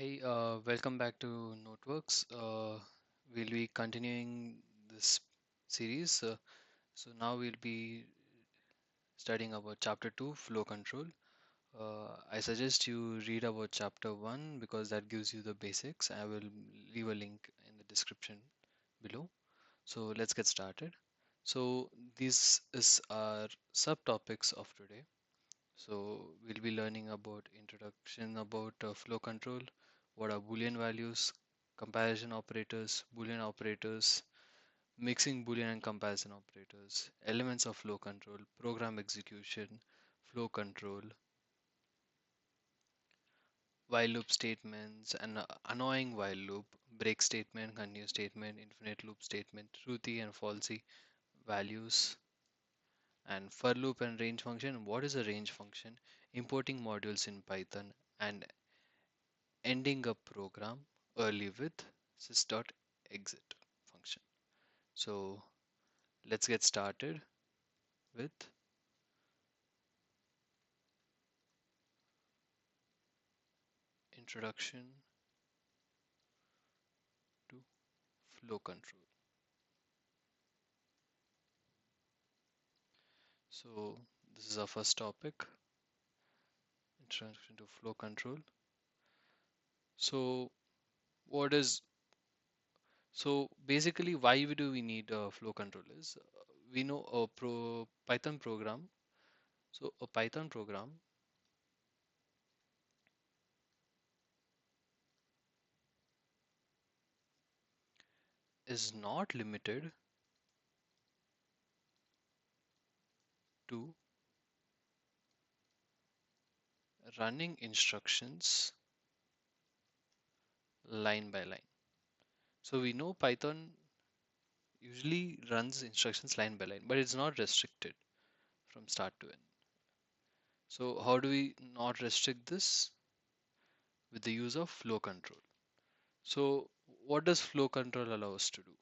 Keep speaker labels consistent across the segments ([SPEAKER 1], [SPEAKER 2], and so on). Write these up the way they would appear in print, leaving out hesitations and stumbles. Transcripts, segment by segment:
[SPEAKER 1] Hey, welcome back to Noteworks. We'll be continuing this series. So now we'll be studying about chapter 2, flow control. I suggest you read about chapter 1 because that gives you the basics. I will leave a link in the description below. So let's get started. So this is our subtopics of today. So we'll be learning about introduction about flow control, what are Boolean values, comparison operators, Boolean operators, mixing Boolean and comparison operators, elements of flow control, program execution, flow control, while loop statements, and annoying while loop, break statement, continue statement, infinite loop statement, truthy and falsy values, and for loop and range function. What is a range function? Importing modules in Python and ending a program early with sys.exit function. So let's get started with introduction to flow control. So this is our first topic, introduction to flow control. So what is so basically why do we need flow control is we know a Python program. So a Python program is not limited to running instructions line by line. So we know Python usually runs instructions line by line, but it's not restricted from start to end. So how do we not restrict this? With the use of flow control. So what does flow control allow us to do?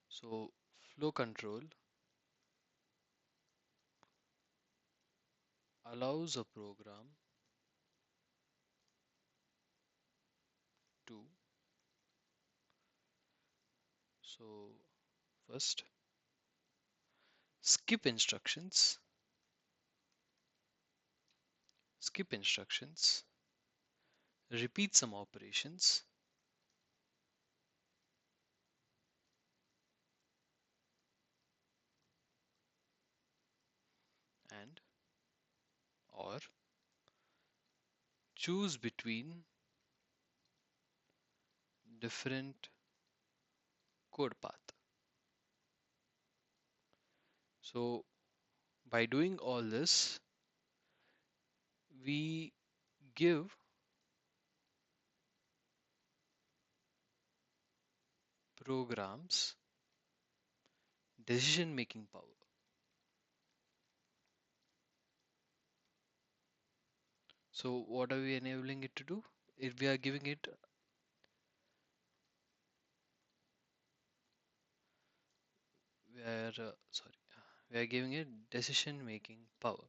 [SPEAKER 1] So flow control allows a program to, so first, skip instructions, skip instructions, repeat some operations, and or choose between different code path. So by doing all this, we give programs decision making power. So what are we enabling it to do? If we are giving it, we are giving it decision making power.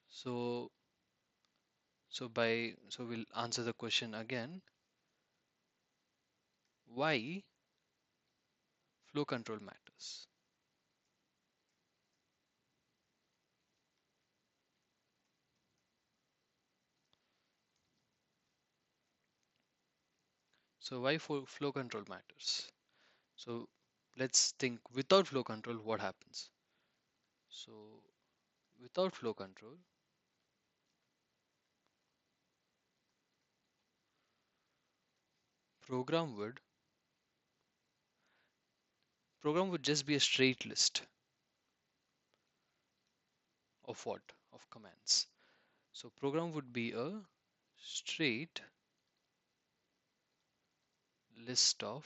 [SPEAKER 1] So so we'll answer the question again. Why flow control matters? So why flow control matters? So let's think without flow control, what happens? So without flow control, program would program would just be a straight list of what? Of commands. So program would be a straight list of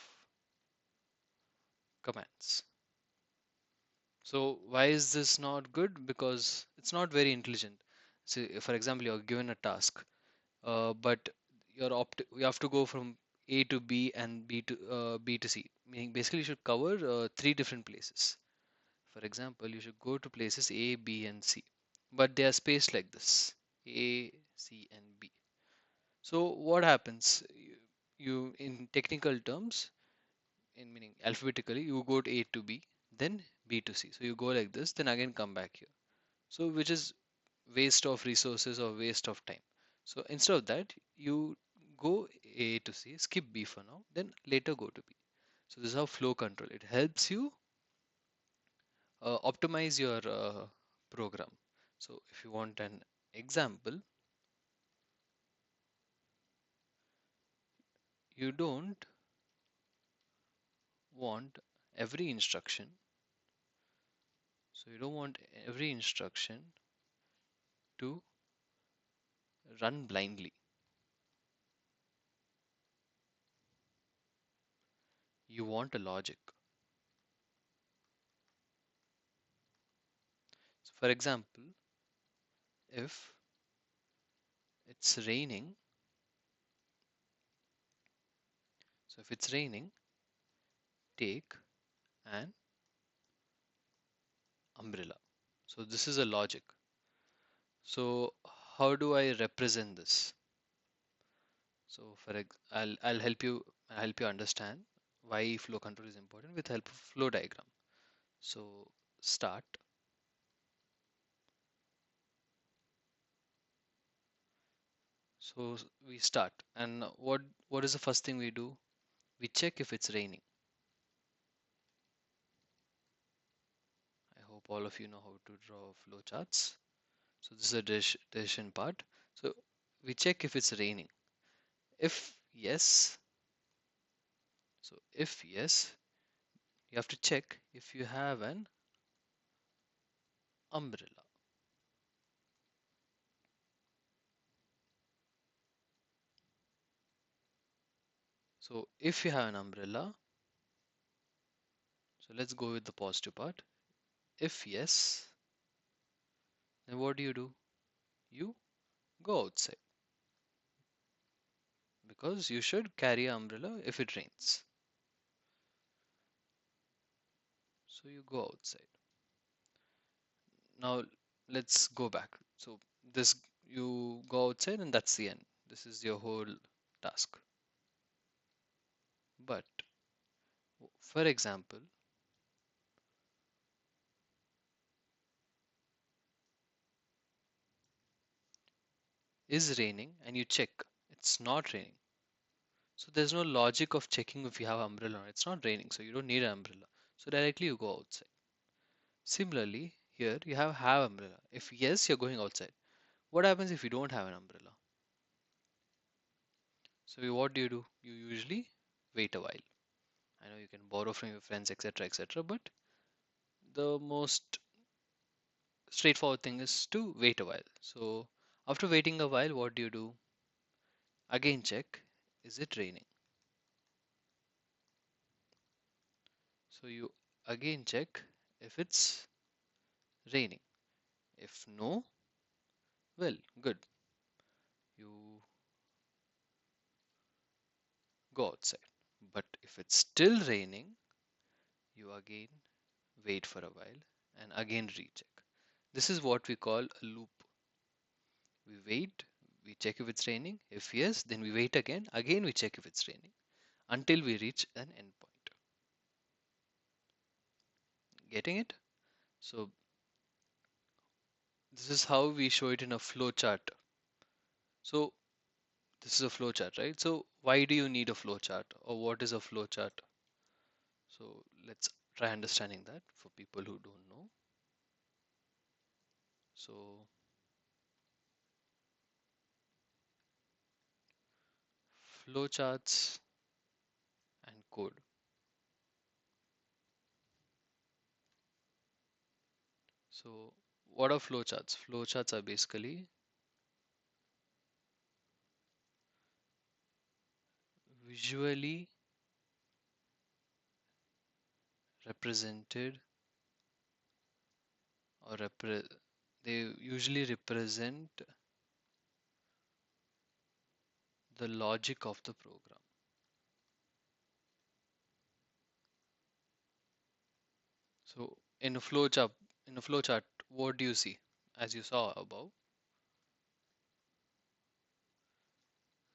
[SPEAKER 1] commands. So why is this not good? Because it's not very intelligent. So for example, you're given a task, but you have to go from A to B and B to C. Meaning basically you should cover three different places. For example, you should go to places A, B, and C. but they are spaced like this: A, C, and B. So what happens? You in technical terms, in meaning alphabetically, you go to A to B, then B to C. So you go like this, then again come back here. So which is waste of resources or waste of time. So instead of that, you go A to C, skip B for now, then later go to B. So this is how flow control. It helps you optimize your program. So if you want an example, you don't want every instruction. So you don't want every instruction to run blindly. You want a logic. So for example, if it's raining, so if it's raining, take an umbrella. So this is a logic. So how do I represent this? So I'll help you understand why flow control is important with help of flow diagram. So start. So we start, and what is the first thing we do? We check if it's raining. I hope all of you know how to draw flow charts. So this is a decision part. So we check if it's raining. If yes, so if yes, you have to check if you have an umbrella. So if you have an umbrella, so let's go with the positive part. If yes, then what do? You go outside because you should carry an umbrella if it rains. So you go outside. Now let's go back. So this you go outside and that's the end. This is your whole task. But for example, is raining and you check it's not raining. So there's no logic of checking if you have umbrella or not. It's not raining, so you don't need an umbrella. So directly you go outside. Similarly, here you have umbrella. If yes, you're going outside. What happens if you don't have an umbrella? So what do? You usually wait a while. I know you can borrow from your friends, etc., etc., but the most straightforward thing is to wait a while. So after waiting a while, what do? Again check, is it raining? So you again check if it's raining. If no, well, good. You go outside. But if it's still raining, you again wait for a while and again recheck. This is what we call a loop. We wait, we check if it's raining. If yes, then we wait again. Again, we check if it's raining until we reach an endpoint. Getting it? So this is how we show it in a flow chart. So this is a flow chart, right? So why do you need a flow chart or what is a flow chart? So let's try understanding that for people who don't know. So flow charts and code. So what are flowcharts? Flowcharts are basically visually represented or they usually represent the logic of the program. So in a flowchart, what do you see? as you saw above.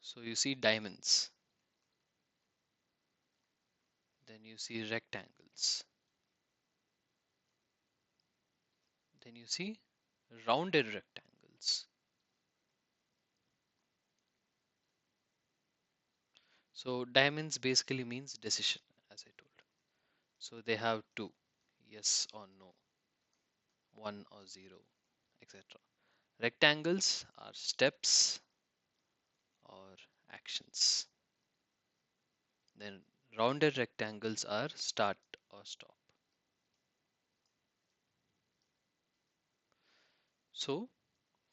[SPEAKER 1] So you see diamonds, then you see rectangles, then you see rounded rectangles. So diamonds basically means decision, as I told. So they have two, yes or no, 1 or 0, etc. Rectangles are steps or actions. Then rounded rectangles are start or stop. So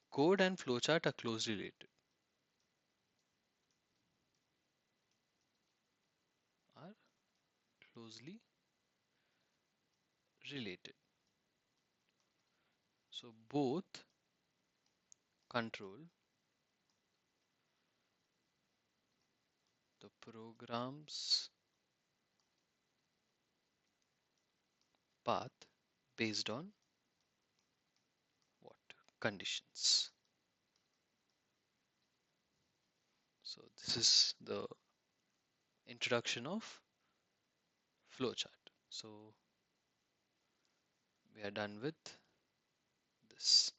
[SPEAKER 1] code and flowchart are closely related. Are closely related. So both control the program's path based on what? Conditions. So this is the introduction of flowchart. So we are done with this.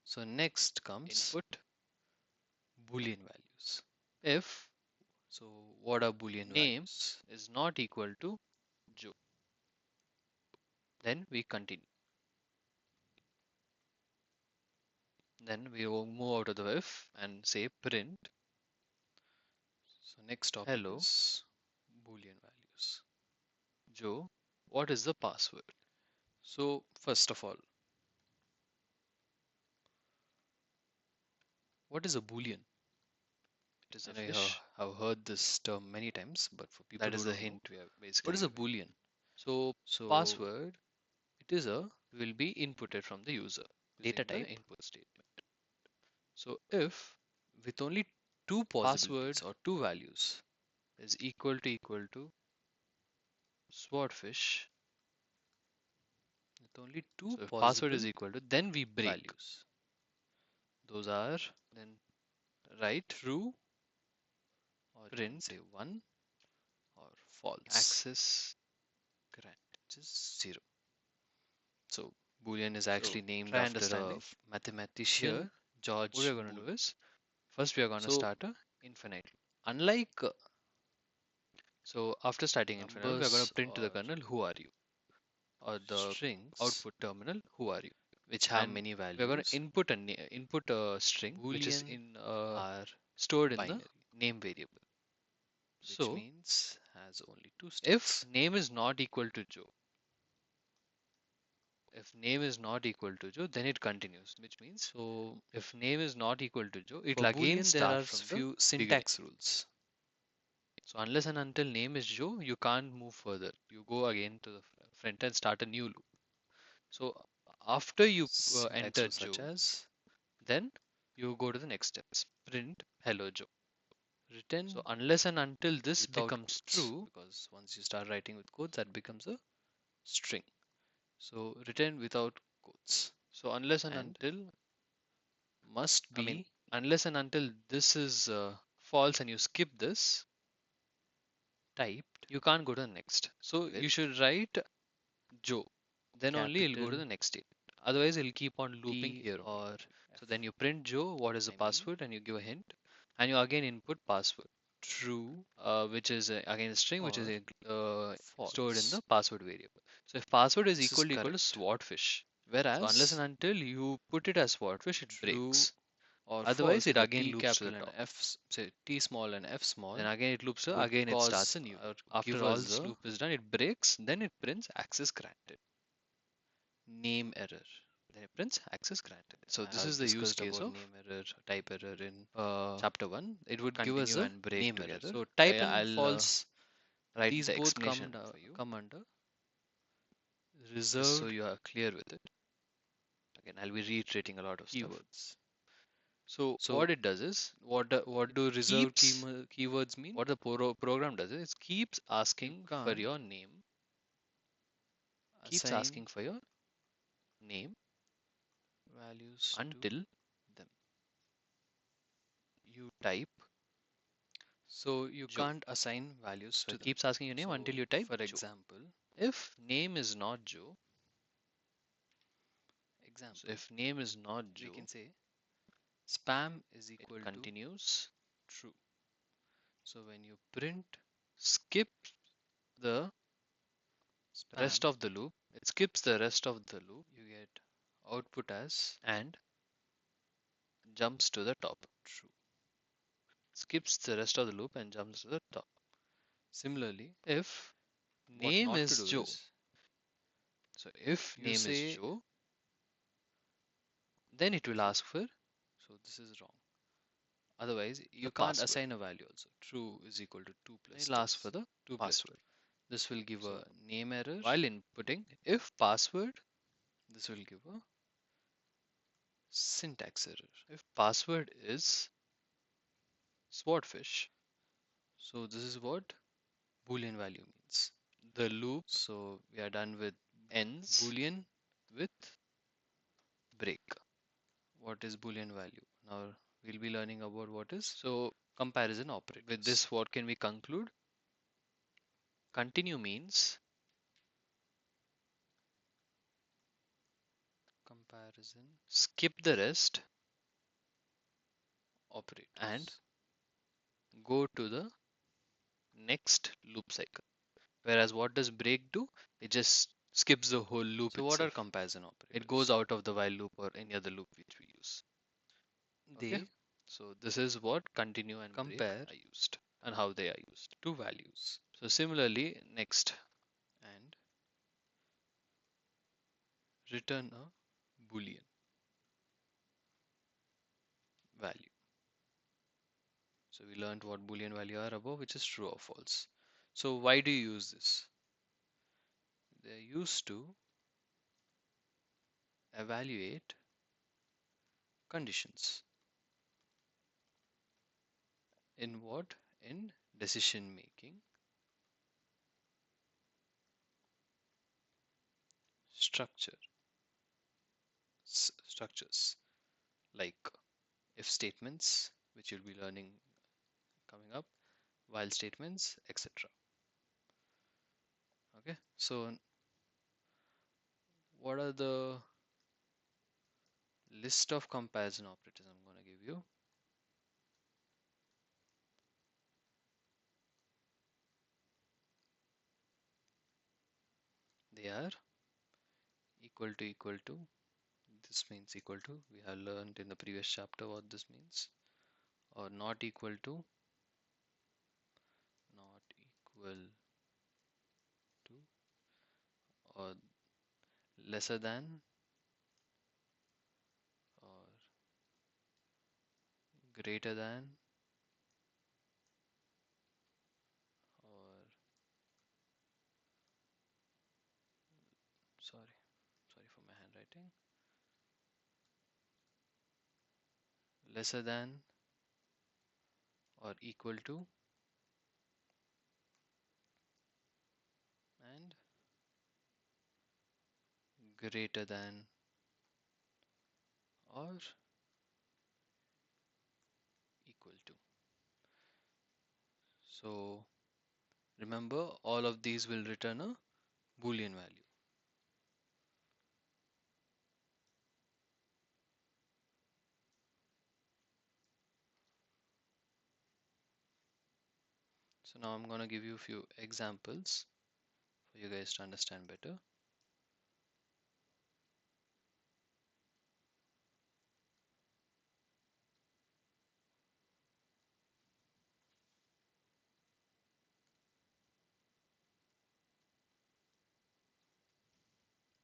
[SPEAKER 1] So next comes input Boolean values. If so, what are Boolean name values? Is not equal to Joe. Then we continue. Then we will move out of the if and say print. So next topic hello is Boolean values. Joe, what is the password? So first of all, what is a Boolean? It is a fish. I've heard this term many times, but for people that is the hint we have basically. What is a Boolean? So password, it is a will be inputted from the user. Data type input statement. So if with only two possibilities or two values is equal to swordfish with only two so if password is equal to then we break values. Those are then write true or print say 1 or false. Access granted which is 0. So Boolean is actually named after a mathematician. Here, George. What we are going to do is first we are going to start a infinite loop. Unlike so after starting infinite loop, we are going to print to the kernel who are you, or the strings output terminal who are you, which have many values. We are going to input a string Boolean which is in are stored in binary the name variable, which so means has only two states. If name is not equal to Joe, if name is not equal to Joe, then it continues, which means so if name is not equal to Joe, it will again Boolean, start from few the syntax beginning. Rules. So unless and until name is Joe, you can't move further. You go again to the front and start a new loop. So after you enter Joe, such as then you go to the next steps. Print hello Joe. Written so unless and until this becomes quotes, true, because once you start writing with quotes, that becomes a string. So written without quotes. So unless and until must be, I mean, unless and until this is false and you skip this typed, you can't go to the next. So you should write Joe. Then only it'll go to the next state. Otherwise, it'll keep on looping here or so then you print Joe, what is the password, and you give a hint, and you again input password true, which is again a string which is stored in the password variable. So if password is equal to swordfish, whereas so unless and until you put it as swordfish, it breaks. Or otherwise, it again loops to the top. F, say T small and F small. Then again it loops. Again it starts a new. After all this loop is done, it breaks. Then it prints access granted. Name error. Then it prints access granted. So this is the use case of name error, type error in chapter 1. It would give us a name error. So type in false. Write these the both come under reserved. So you are clear with it. Again, I'll be reiterating a lot of keywords. So what it does is, what do reserved keywords mean? What the program does is, it keeps asking for your name. Keeps asking for your name, values
[SPEAKER 2] until
[SPEAKER 1] to them.
[SPEAKER 2] you type
[SPEAKER 1] So you
[SPEAKER 2] Joe.
[SPEAKER 1] can't assign values
[SPEAKER 2] So
[SPEAKER 1] to
[SPEAKER 2] it
[SPEAKER 1] them.
[SPEAKER 2] keeps asking your name until
[SPEAKER 1] So
[SPEAKER 2] you type
[SPEAKER 1] for
[SPEAKER 2] Joe.
[SPEAKER 1] example,
[SPEAKER 2] If name is not Joe, so
[SPEAKER 1] example,
[SPEAKER 2] if name is not
[SPEAKER 1] we can
[SPEAKER 2] Joe,
[SPEAKER 1] say spam is
[SPEAKER 2] it
[SPEAKER 1] equal to
[SPEAKER 2] continues,
[SPEAKER 1] true. So when you print
[SPEAKER 2] skip the
[SPEAKER 1] spam,
[SPEAKER 2] rest of the loop, it skips the rest of the loop
[SPEAKER 1] you get output as
[SPEAKER 2] and jumps to the top.
[SPEAKER 1] true.
[SPEAKER 2] Skips the rest of the loop and jumps to the top.
[SPEAKER 1] Similarly,
[SPEAKER 2] If
[SPEAKER 1] what
[SPEAKER 2] name
[SPEAKER 1] not to
[SPEAKER 2] is
[SPEAKER 1] do
[SPEAKER 2] Joe,
[SPEAKER 1] is
[SPEAKER 2] so if
[SPEAKER 1] you
[SPEAKER 2] name is
[SPEAKER 1] say,
[SPEAKER 2] Joe, then it will
[SPEAKER 1] true.
[SPEAKER 2] ask for
[SPEAKER 1] So this is wrong. Otherwise,
[SPEAKER 2] the
[SPEAKER 1] you can't
[SPEAKER 2] password.
[SPEAKER 1] assign a value also. True is equal to 2 plus
[SPEAKER 2] It'll
[SPEAKER 1] 2
[SPEAKER 2] ask for
[SPEAKER 1] is
[SPEAKER 2] the
[SPEAKER 1] 2 plus 2.
[SPEAKER 2] password.
[SPEAKER 1] This will give a
[SPEAKER 2] So
[SPEAKER 1] name error.
[SPEAKER 2] while inputting if password,
[SPEAKER 1] This will give a syntax error.
[SPEAKER 2] if password is swordfish,
[SPEAKER 1] So this is what Boolean value means.
[SPEAKER 2] the loop
[SPEAKER 1] So we are done with
[SPEAKER 2] ends
[SPEAKER 1] Boolean.
[SPEAKER 2] with break.
[SPEAKER 1] What is Boolean value? Now we'll be learning about what is
[SPEAKER 2] So
[SPEAKER 1] comparison
[SPEAKER 2] with
[SPEAKER 1] operators.
[SPEAKER 2] this, what can we conclude? Continue means
[SPEAKER 1] Comparison
[SPEAKER 2] skip the rest and
[SPEAKER 1] operators.
[SPEAKER 2] go to the next loop cycle. Whereas what does break do? It just skips the whole loop
[SPEAKER 1] So what are
[SPEAKER 2] itself.
[SPEAKER 1] comparison
[SPEAKER 2] It goes
[SPEAKER 1] operators?
[SPEAKER 2] out of the while loop or any other loop which we use. Okay.
[SPEAKER 1] They
[SPEAKER 2] So this is what continue and break
[SPEAKER 1] compare
[SPEAKER 2] are used and how they are used.
[SPEAKER 1] two values
[SPEAKER 2] So similarly, next,
[SPEAKER 1] and return a Boolean value. So we learned what Boolean value are above, which is true or false. So why do you use this? They're used to evaluate conditions. In what? In decision making structure structures like if statements, which you'll be learning coming up, while statements, etc. Okay, so what are the list of comparison operators I'm going to give you? They are equal to, this means equal to, we have learned in the previous chapter what this means, or not equal to, not equal to, or lesser than, or greater than, or sorry for my handwriting, lesser than or equal to, and greater than or equal to. So remember, all of these will return a Boolean value. So now I'm going to give you a few examples for you guys to understand better.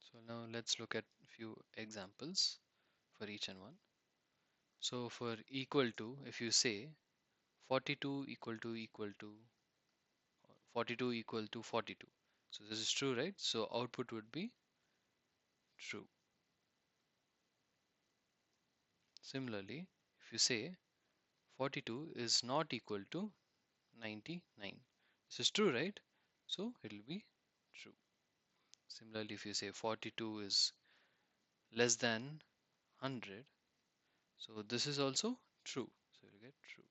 [SPEAKER 1] So now let's look at a few examples for each and one. So for equal to, if you say 42 equal to 42 equal to 42. So this is true, right? So output would be true. Similarly, if you say 42 is not equal to 99. This is true, right? So it will be true. Similarly, if you say 42 is less than 100, so this is also true. So you'll get true.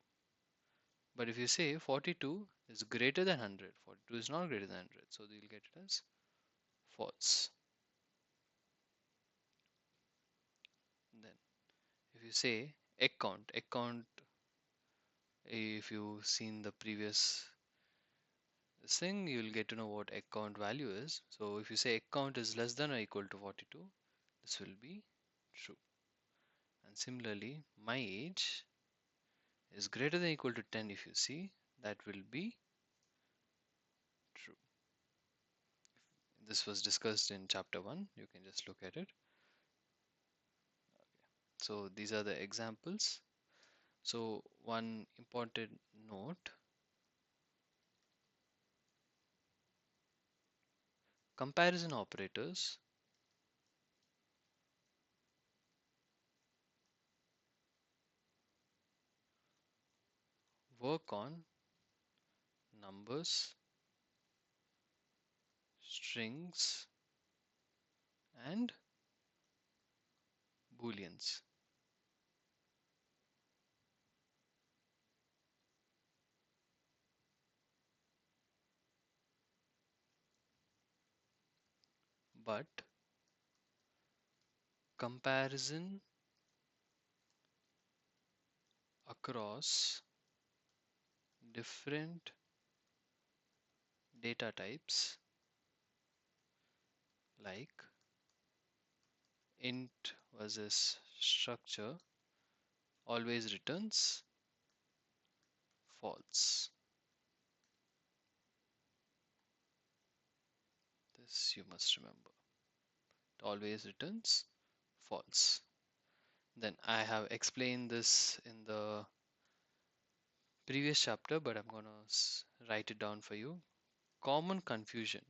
[SPEAKER 1] But if you say 42 is greater than 100, 42 is not greater than 100, so you'll get it as false. Then if you say egg count, if you've seen the previous thing, you'll get to know what egg count value is. So if you say egg count is less than or equal to 42, this will be true. And similarly, my age is greater than or equal to 10. If you see, that will be true. This was discussed in chapter 1. You can just look at it. So these are the examples. So one important note, comparison operators work on numbers, strings, and booleans. But comparison across different data types like int versus structure always returns false. This you must remember. It always returns false. Then I have explained this in the previous chapter, but I'm gonna write it down for you. Common confusion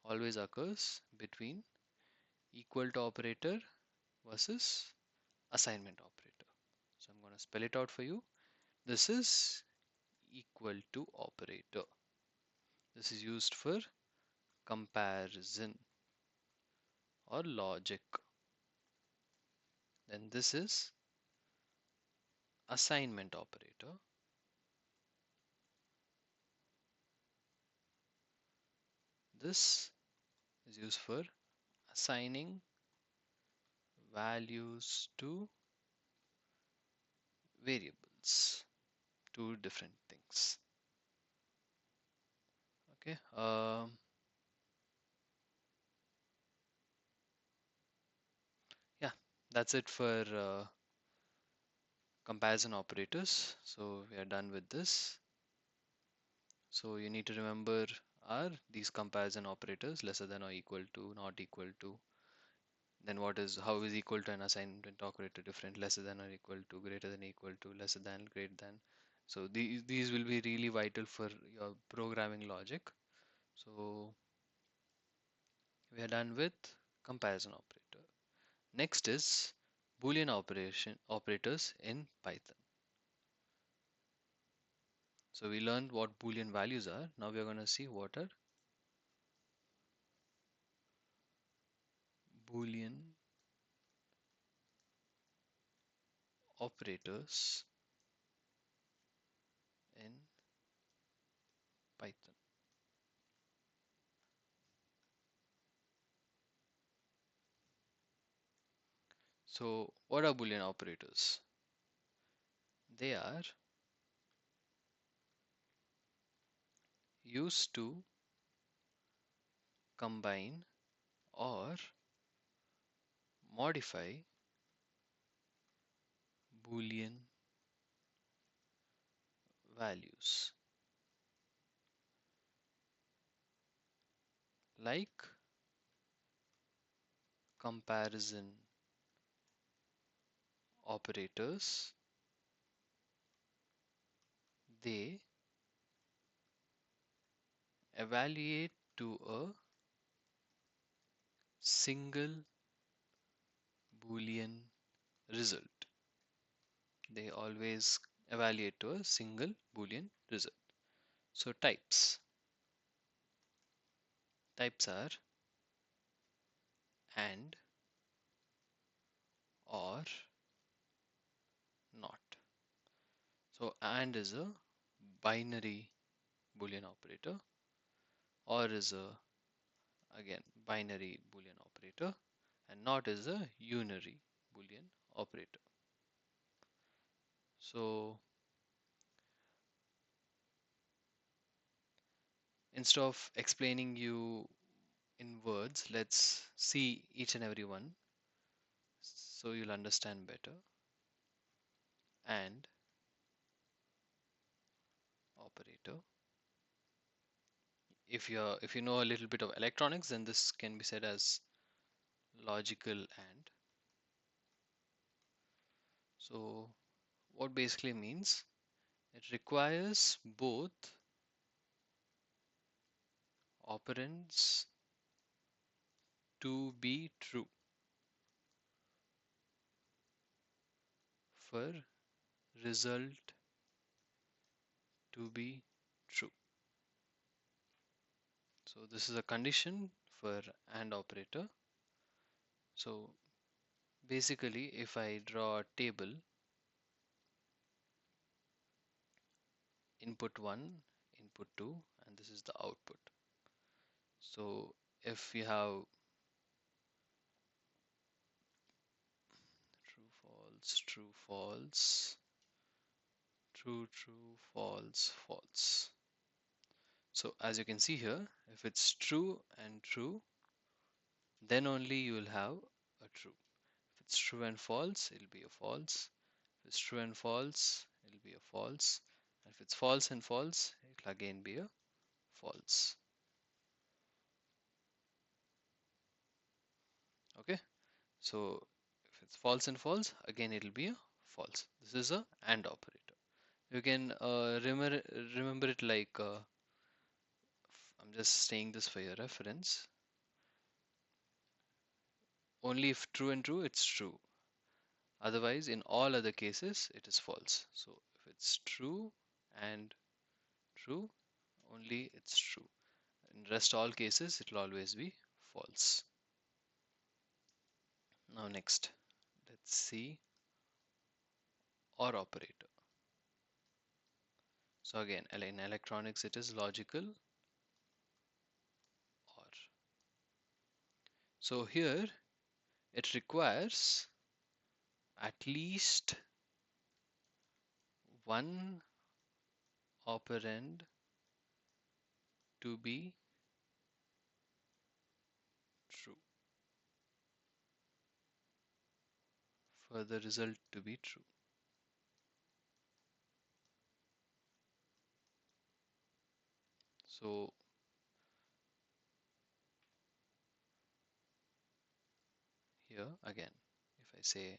[SPEAKER 1] always occurs between equal to operator versus assignment operator. So I'm gonna spell it out for you. This is equal to operator. This is used for comparison or logic. Then this is assignment operator. This is used for assigning values to variables, to different things. Okay. Yeah, that's it for comparison operators. So we are done with this. So you need to remember, are these comparison operators lesser than or equal to, not equal to? Then how is equal to an assignment operator different? Lesser than or equal to, greater than equal to, lesser than, greater than. So these will be really vital for your programming logic. So we are done with comparison operator. Next is Boolean operators in Python. So we learned what Boolean values are. Now we are going to see what are Boolean operators in Python. So what are Boolean operators? They are used to combine or modify Boolean values, like comparison operators. They evaluate to a single Boolean result. They always evaluate to a single Boolean result. So types are and, or not. So and is a binary Boolean operator, or is a again binary Boolean operator, and not is a unary Boolean operator. So instead of explaining you in words, let's see each and every one so you'll understand better. And operator. If you know a little bit of electronics, then this can be said as logical and. So what basically means, it requires both operands to be true for result to be true. So this is a condition for AND operator. So basically, if I draw a table, input 1, input 2, and this is the output. So if you have true, false, true, false, true, true, false, false. So as you can see here, if it's true and true, then only you will have a true. If it's true and false, it'll be a false. If it's true and false, it'll be a false. And if it's false and false, it'll again be a false. Okay, so if it's false and false, again it'll be a false. This is a AND operator. You can remember it like I'm just saying this for your reference. Only if true and true, it's true. Otherwise, in all other cases, it is false. So if it's true and true, only it's true. In rest all cases, it will always be false. Now next, let's see OR operator. So again, in electronics, it is logical OR. So here, it requires at least one operand to be true for the result to be true. So here again, if I say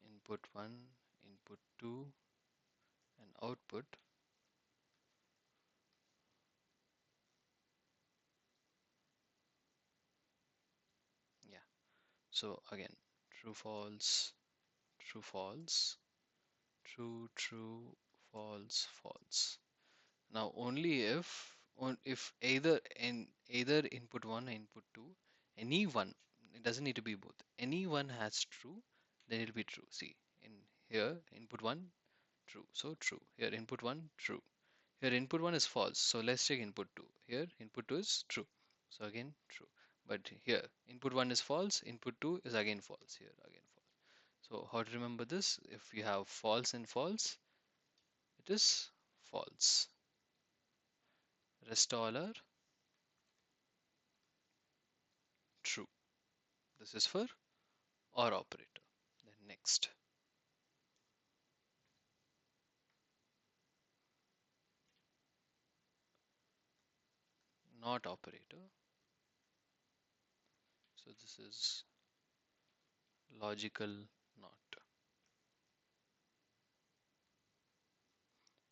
[SPEAKER 1] input 1, input 2, and output, yeah. So again, true, false, true, false, true, true, false, false. Now only if either input 1 or input 2, any one, it doesn't need to be both, any one has true, then it'll be true. See, in here input 1 true, so true. Here input 1 true. Here input 1 is false, so let's check input 2. Here input 2 is true, so again true. But here input 1 is false, input 2 is again false, here again false. So how to remember this? If you have false and false, it is false. Rest all are true. This is for OR operator. Then next, NOT operator. So this is logical NOT.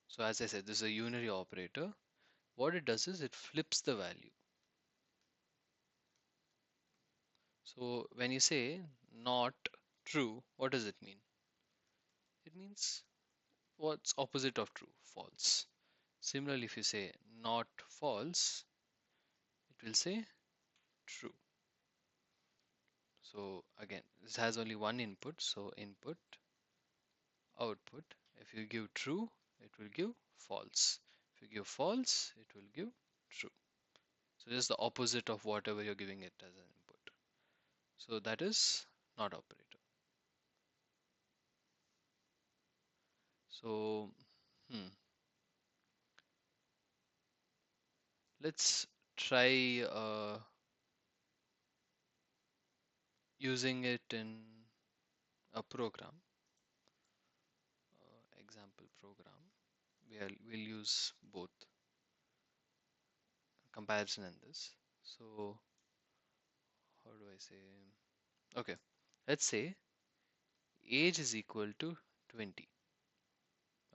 [SPEAKER 1] So as I said, this is a unary operator. What it does is it flips the value. So when you say not true, what does it mean? It means what's opposite of true? False. Similarly, if you say not false, it will say true. So again, this has only one input, so input, output. If you give true, it will give false. If you give false, it will give true. So just the opposite of whatever you're giving it as an input. So that is not operator. So let's try using it in a program, example program. We'll use both comparison and this. So how do I say? Okay, let's say age is equal to 20.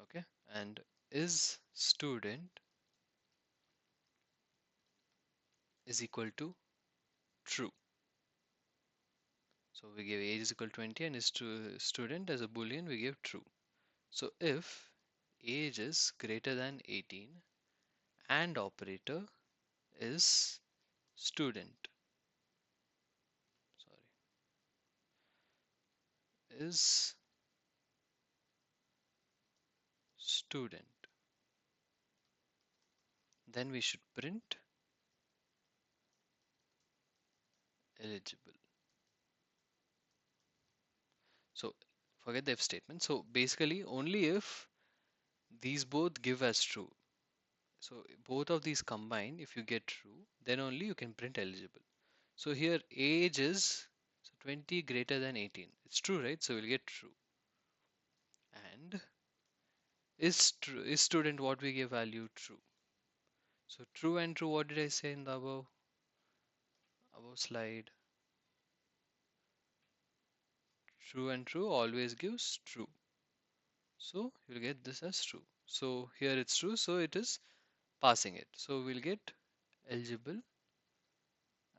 [SPEAKER 1] Okay, and is student is equal to true. So we give age is equal to 20 and is student as a boolean we give true. So if age is greater than 18 and operator is student, sorry, is student, then we should print eligible. So forget the if statement. So basically only if these both give as true. So both of these combined, if you get true, then only you can print eligible. So here age is, so 20 greater than 18. It's true, right? So we'll get true. And is student what we give value? True. So true and true, what did I say in the above slide? True and true always gives true. So you'll get this as true. So here it's true, so it is passing it. So we'll get eligible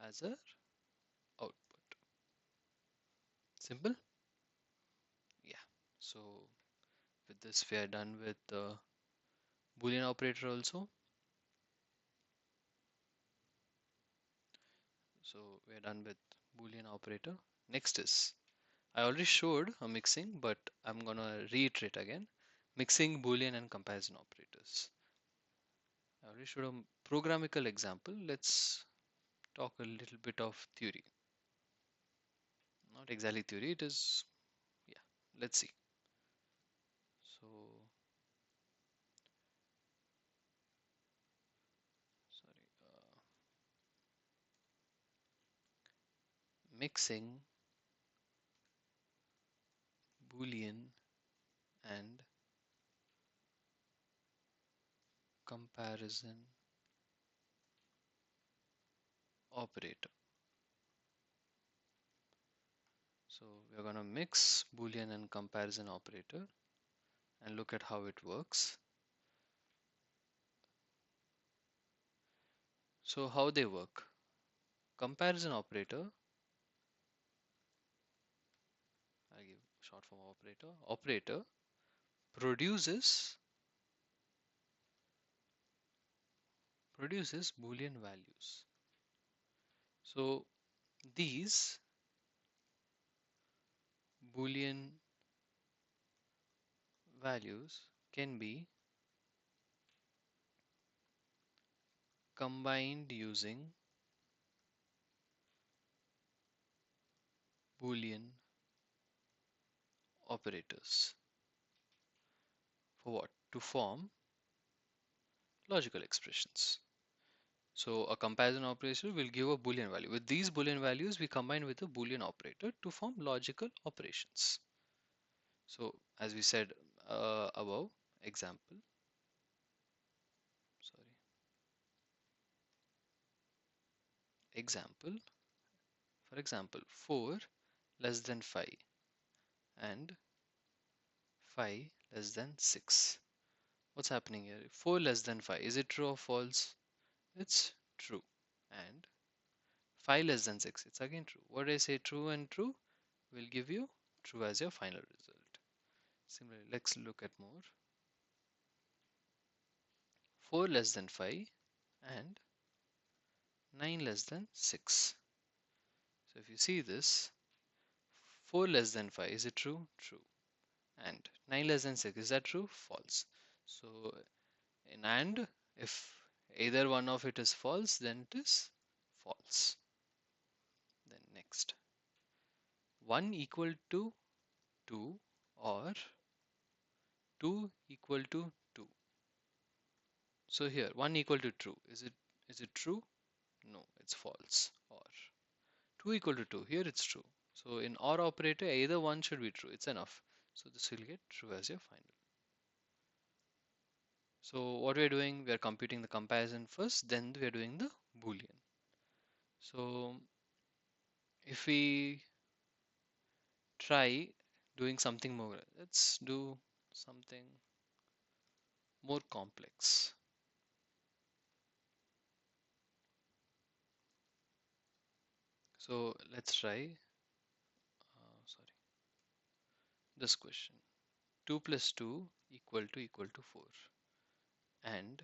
[SPEAKER 1] as a output. Simple? Yeah. So with this we are done with the Boolean operator also. So we are done with Boolean operator. Next is, I already showed a mixing, but I'm gonna reiterate again. Mixing Boolean and comparison operators. I already showed a programmatical example. Let's talk a little bit of theory. Not exactly theory, it is, yeah, let's see. So, sorry, mixing Boolean and comparison operator. So we're going to mix Boolean and comparison operator and look at how it works. So how they work? Comparison operator, I give short form operator. Operator produces Boolean values. So these Boolean values can be combined using Boolean operators. For what? To form logical expressions. So a comparison operator will give a Boolean value. With these Boolean values, we combine with a Boolean operator to form logical operations. So as we said above, example, sorry, example, for example, 4 less than 5 and 5 less than 6. What's happening here? 4 less than 5, is it true or false? It's true. And 5 less than 6, it's again true. What I say, true and true will give you true as your final result. Similarly, let's look at more. 4 less than 5 and 9 less than 6. So if you see this, 4 less than 5, is it true? True. And 9 less than 6, is that true? False. So in AND, if either one of it is false, then it is false. Then next, 1 equal to 2 or 2 equal to 2. So here 1 equal to true. Is it true? No, it's false. Or 2 equal to 2. Here it's true. So in OR operator, either one should be true. It's enough. So this will get true as your final. So what we're doing, we are computing the comparison first, then we are doing the Boolean. So if we try doing something more, let's do something more complex. So let's try, sorry, this question. 2 plus 2 equal to 4 and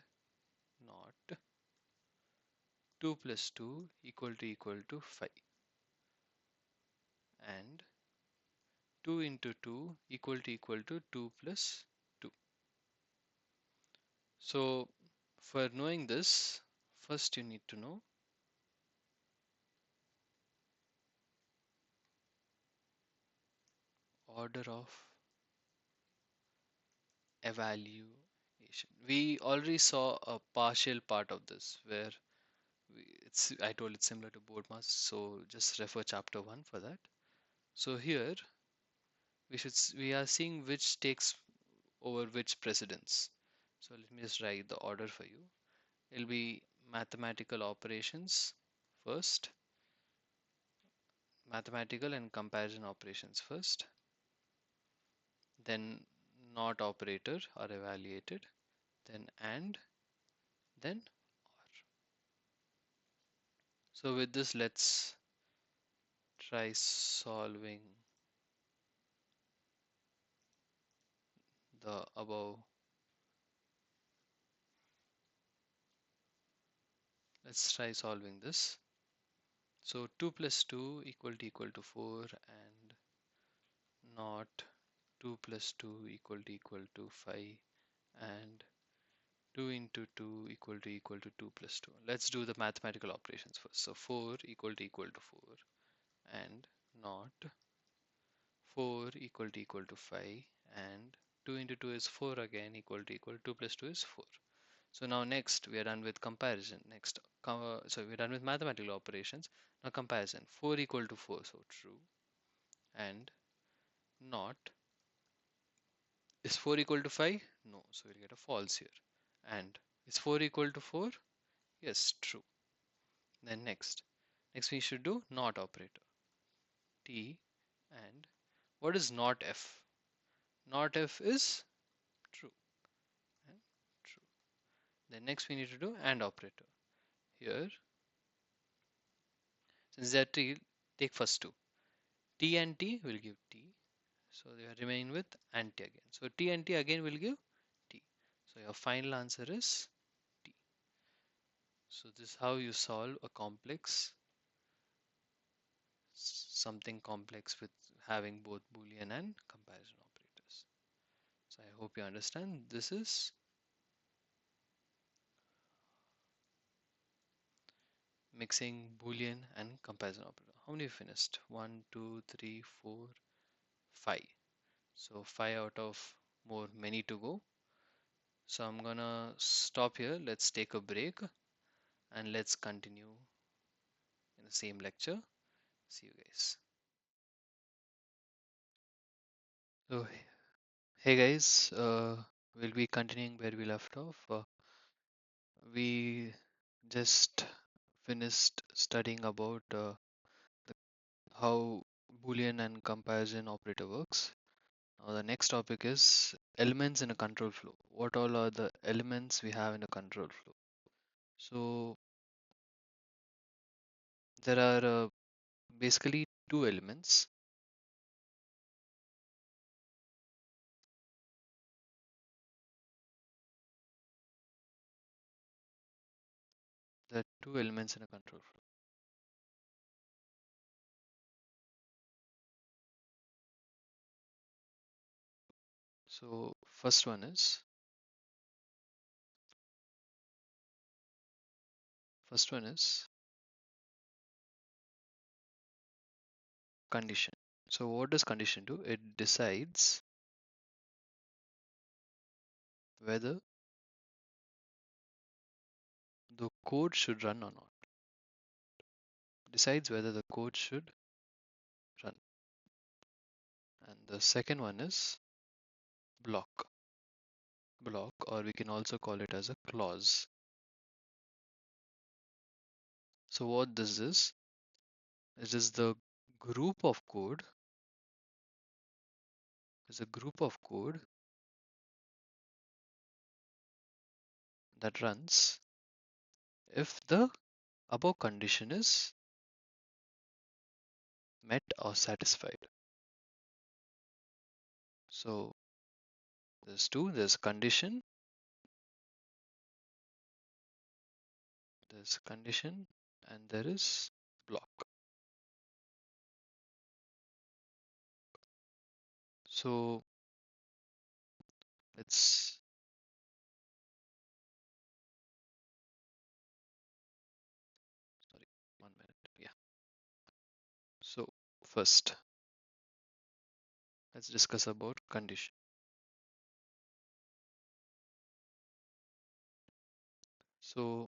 [SPEAKER 1] not 2 plus 2 equal to 5 and 2 into 2 equal to 2 plus 2. So for knowing this, first you need to know order of evaluation. We already saw a partial part of this where I told it's similar to board mass, so just refer chapter 1 for that. So here we are seeing which takes over which precedence. So let me just write the order for you. It'll be mathematical operations first, mathematical and comparison operations first, then not operator are evaluated, then and, then or. So with this, let's try solving the above. Let's try solving this. So 2 plus 2 equal to 4 and not 2 plus 2 equal to 5 and 2 into 2 equal to 2 plus 2. Let's do the mathematical operations first. So 4 equal to 4 and not 4 equal to 5 and 2 into 2 is 4 again equal 2 plus 2 is 4. So now next we are done with comparison. Next, so we're done with mathematical operations. Now comparison. 4 equal to 4, so true. And not, is 4 equal to 5? No, so we'll get a false here. And is 4 equal to 4? Yes, true. Then next we should do not operator. T and what is not F? Not F is true and true. Then next we need to do AND operator. Here, since they are T, take first two. T and T will give T. So they are remain with and T again. So T and T again will give T. So your final answer is T. So this is how you solve a complex, something complex with having both Boolean and comparison operators. So I hope you understand. This is mixing Boolean and comparison operator. How many finished? 1, 2, 3, 4, 5. So 5 out of more, many to go. So I'm gonna stop here. Let's take a break and let's continue in the same lecture. See you guys. So hey guys, we'll be continuing where we left off. We just finished studying about the, how Boolean and comparison operator works. Now the next topic is elements in a control flow. What all are the elements we have in a control flow? So there are basically two elements. There are two elements in a control flow.
[SPEAKER 2] So first one is condition. So what does condition do? It decides whether the code should run or not. Decides whether the code should run. And the second one is block. Block, or we can also call it as a clause. So what this is, it is the group of code, is a group of code that runs if the above condition is met or satisfied. So there's two, there's condition, and there is block. So let's, sorry, 1 minute. Yeah. So first, let's discuss about condition. So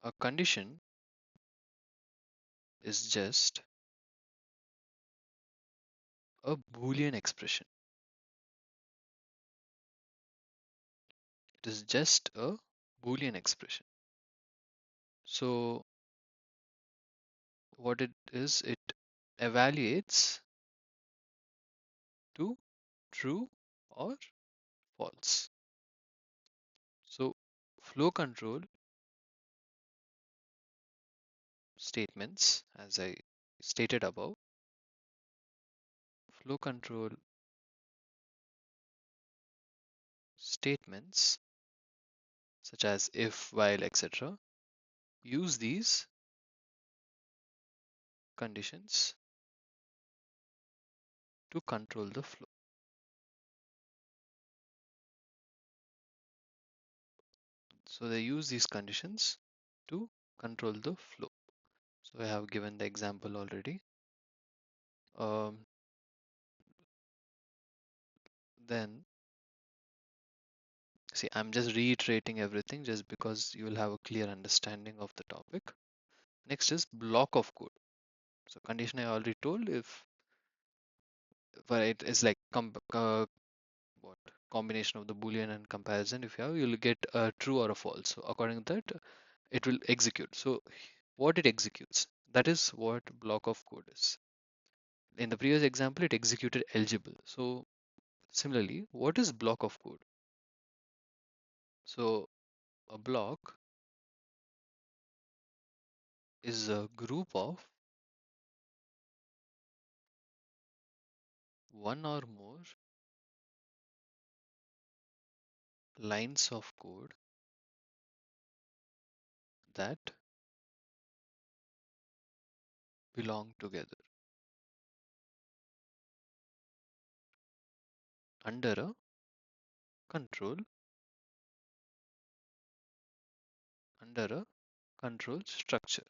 [SPEAKER 2] a condition is just a Boolean expression. It is just a Boolean expression. So what it is, it evaluates to true or false. So flow control statements, as I stated above, flow control statements such as if, while, etc., use these conditions to control the flow. So they use these conditions to control the flow. So I have given the example already. Um, then see, I'm just reiterating everything just because you will have a clear understanding of the topic. Next is block of code. So condition I already told, if where it is like what combination of the boolean and comparison, if you have, you'll get a true or a false. So according to that, it will execute. So what it executes, that is what block of code is. In the previous example, it executed eligible. So similarly, what is block of code? So a block is a group of one or more lines of code that belong together under a control under a control structure.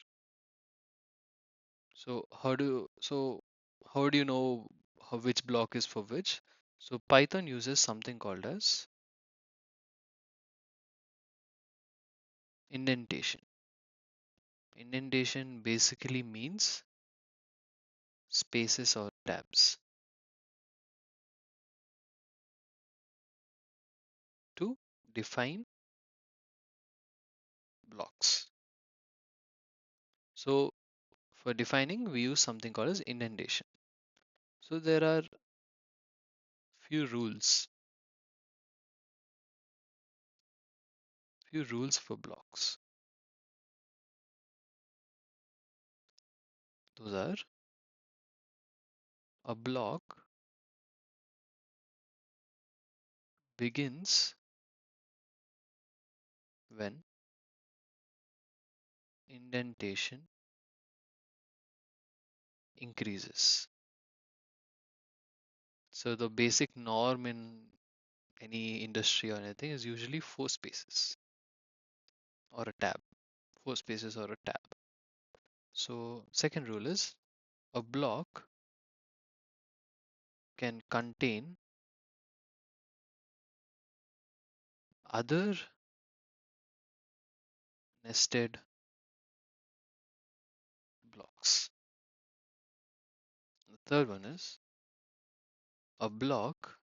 [SPEAKER 2] So how do you know which block is for which? So Python uses something called as indentation. Indentation basically means spaces or tabs to define blocks. So for defining, we use something called as indentation. So there are few rules, few rules for blocks. Those are: a block begins when indentation increases. So the basic norm in any industry or anything is usually four spaces or a tab. Four spaces or a tab. So second rule is a block can contain other nested blocks. The third one is a block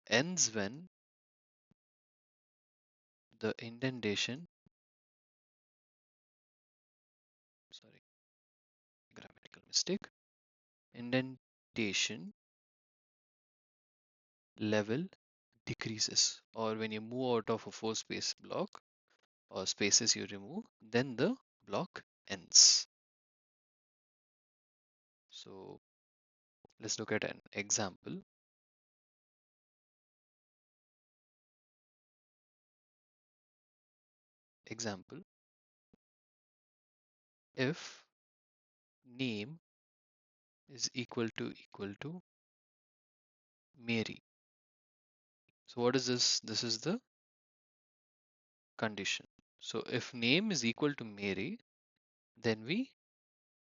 [SPEAKER 2] ends when the indentation, sorry, grammatical mistake, indentation level decreases, or when you move out of a four space block or spaces you remove, then the block ends. So let's look at an example. Example, if name is equal to Mary. So what is this? This is the condition. So if name is equal to Mary, then we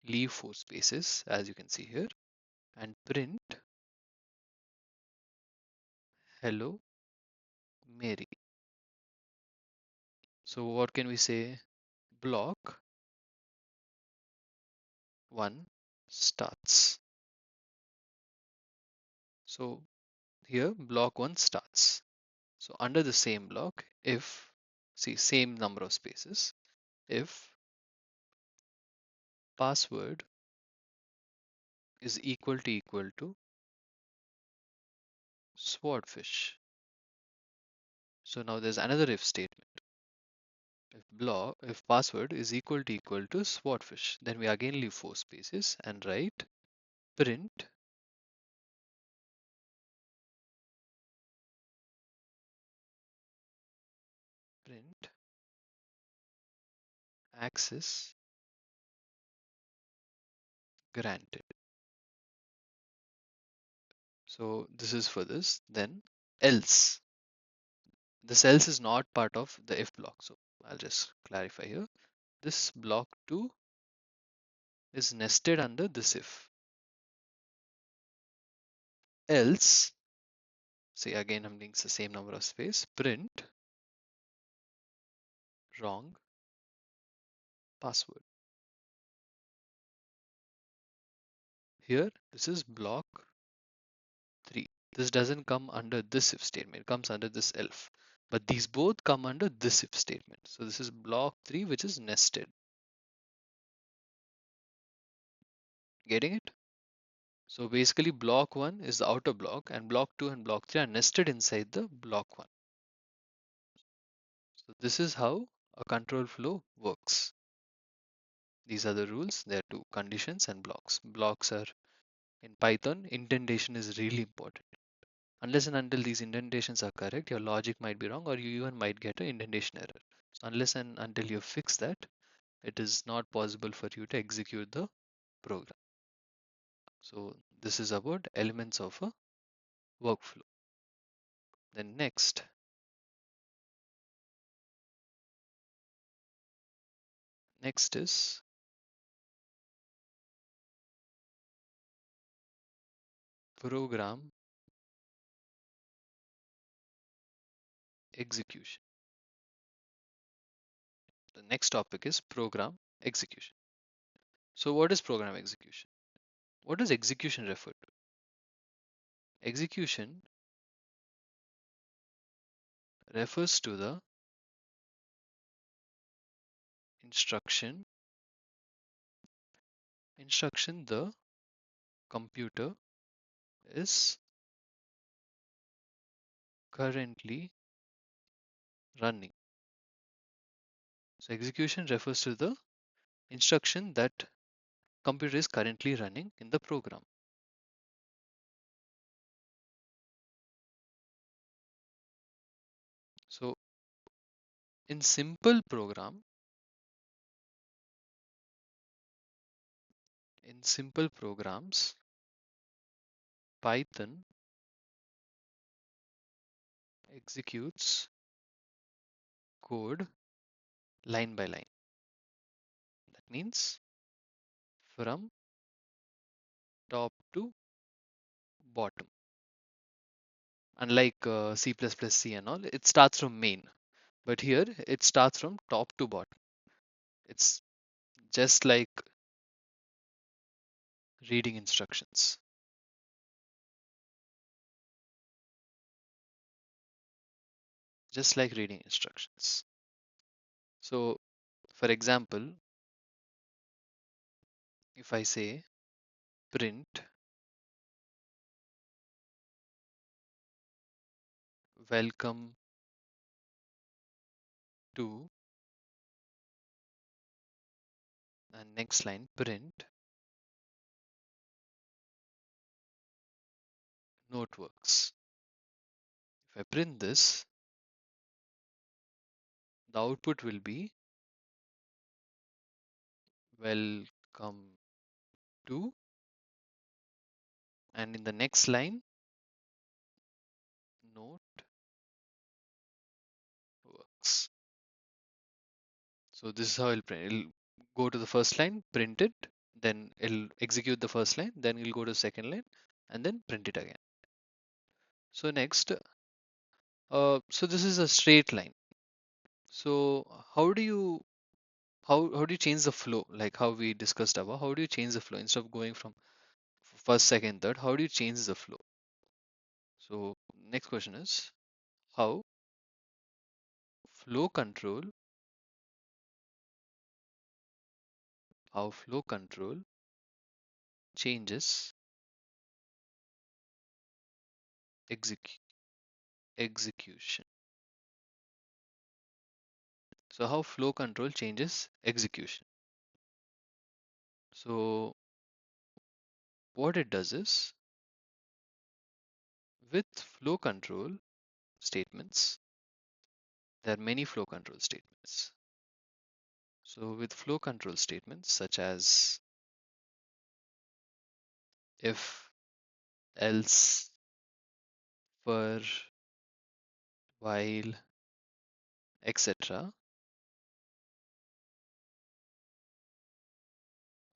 [SPEAKER 2] leave four spaces as you can see here and print hello Mary. So what can we say? Block 1 starts. So here block 1 starts. So under the same block, if, see, same number of spaces, if password is equal to swordfish. So now there's another if statement. If password is equal to swordfish, then we again leave four spaces and write print print access granted. So this is for this. Then else. This else is not part of the if block. So I'll just clarify here. This block 2 is nested under this if. Else, say again I'm doing the same number of space, print wrong password. Here, this is block 3. This doesn't come under this if statement, it comes under this elif. But these both come under this if statement. So this is block 3, which is nested. Getting it? So basically block 1 is the outer block and block 2 and block 3 are nested inside the block 1. So this is how a control flow works. These are the rules. There are two conditions and blocks. Blocks are in Python, indentation is really important. Unless and until these indentations are correct, your logic might be wrong or you even might get an indentation error. So unless and until you fix that, it is not possible for you to execute the program. So this is about elements of a workflow. Then next is program execution. The next topic is program execution. So what is program execution? What does execution refer to? Execution refers to the instruction the computer is currently running. So execution refers to the instruction that computer is currently running in the program. So in simple programs, Python executes code line by line. That means from top to bottom. Unlike C++, C and all, it starts from main. But here it starts from top to bottom. It's just like reading instructions. Just like reading instructions. So, for example, if I say print welcome to, and next line print noteworks. If I print this, the output will be welcome to, and in the next line, noteworks. So this is how it'll print. It'll go to the first line, print it, then it'll execute the first line, then it'll go to the second line, and then print it again. So next, so this is a straight line. So how do you change the flow? Like how we discussed above, how do you change the flow instead of going from first, second, third? How do you change the flow? So next question is how flow control how flow control changes exec execution. So how flow control changes execution. So what it does is with flow control statements, there are many flow control statements. So with flow control statements such as if, else, for, while, etc.,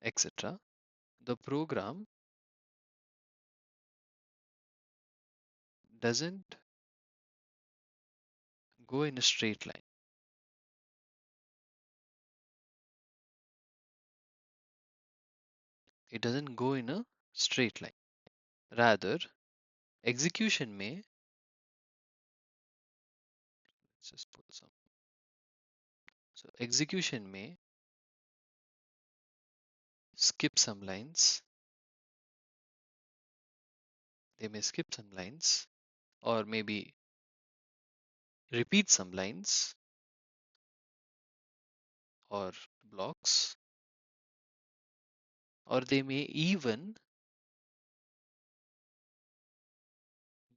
[SPEAKER 2] etc., the program doesn't go in a straight line. It doesn't go in a straight line. Rather, execution may, let's just pull some. So execution may skip some lines. They may skip some lines or maybe repeat some lines or blocks, or they may even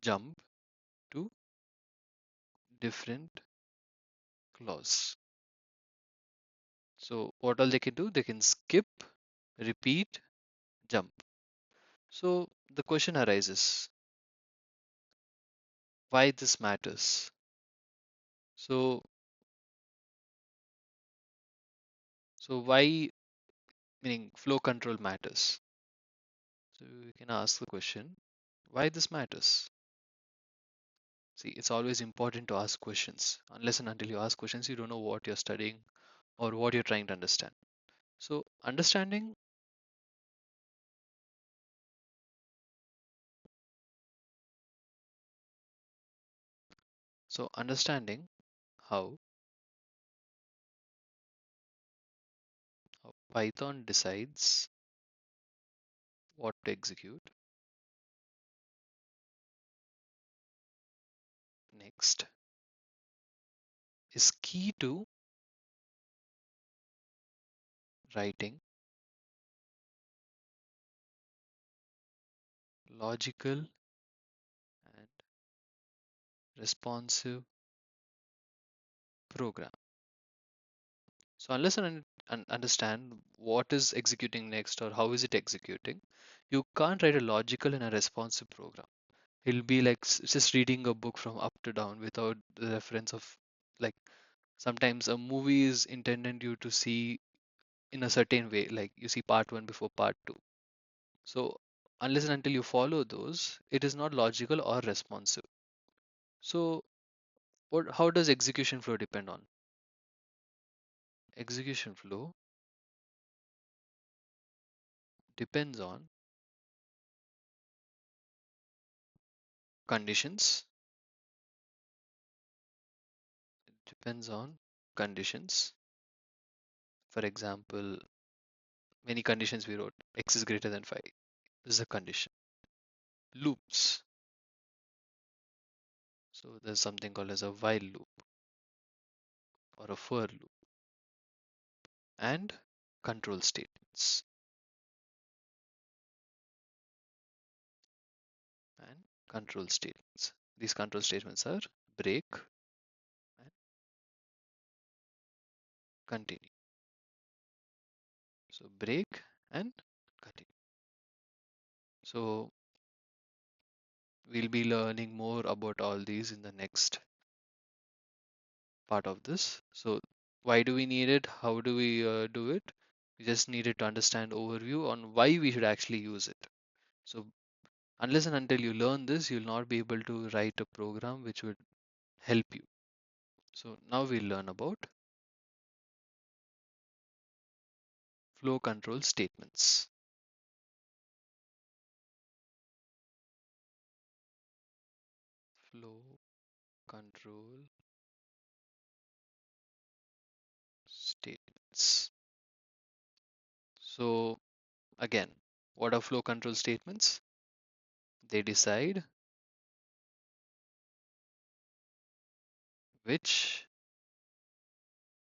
[SPEAKER 2] jump to different clause. So what all they can do? They can skip, repeat, jump. So the question arises, why this matters? So why, meaning flow control matters? So we can ask the question, why this matters? See, it's always important to ask questions. Unless and until you ask questions, you don't know what you're studying or what you're trying to understand. So understanding how Python decides what to execute next is key to writing logical and responsive program. So unless and understand what is executing next or how is it executing, You can't write a logical and a responsive program. It'll be like just reading a book from up to down without the reference of, like, sometimes a movie is intended you to see in a certain way, like you see part 1 before part 2. So unless and until you follow those, it is not logical or responsive. So how does execution flow depend on? Execution flow depends on conditions, depends on conditions. For example, many conditions we wrote, x is greater than 5. This is a condition. Loops. So there's something called as a while loop or a for loop, and control statements. And control statements. These control statements are break and continue. So break and continue. So we'll be learning more about all these in the next part of this. So why do we need it? How do we do it? We just needed to understand overview on why we should actually use it. So unless and until you learn this, you'll not be able to write a program which would help you. So now we'll learn about flow control statements. Flow control statements. So again, what are flow control statements? They decide which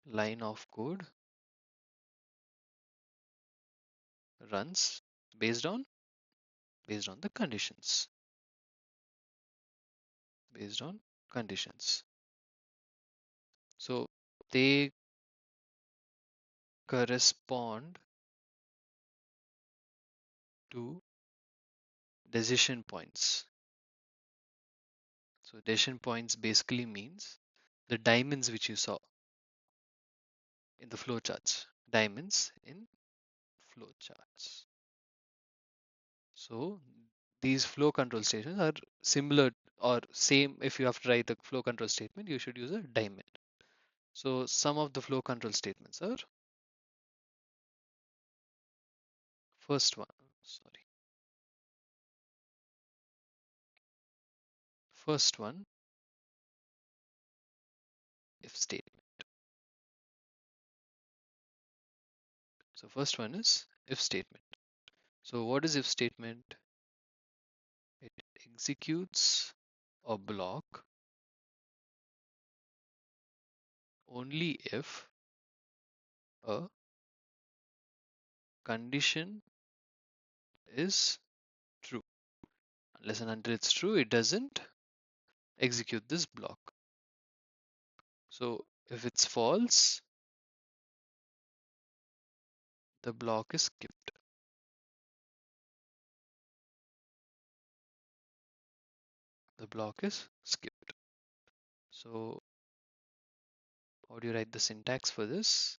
[SPEAKER 2] line of code runs based on the conditions. Based on conditions. So they correspond to decision points. So decision points basically means the diamonds which you saw in the flowcharts. Diamonds in flowcharts. So these flow control statements are similar or same. If you have to write a flow control statement, you should use a diamond. So some of the flow control statements are, first one, sorry, first one, if statement. So first one is if statement. So what is if statement? It executes a block only if a condition is true. Unless and until it's true, it doesn't execute this block. So if it's false, the block is skipped. The block is skipped. So how do you write the syntax for this?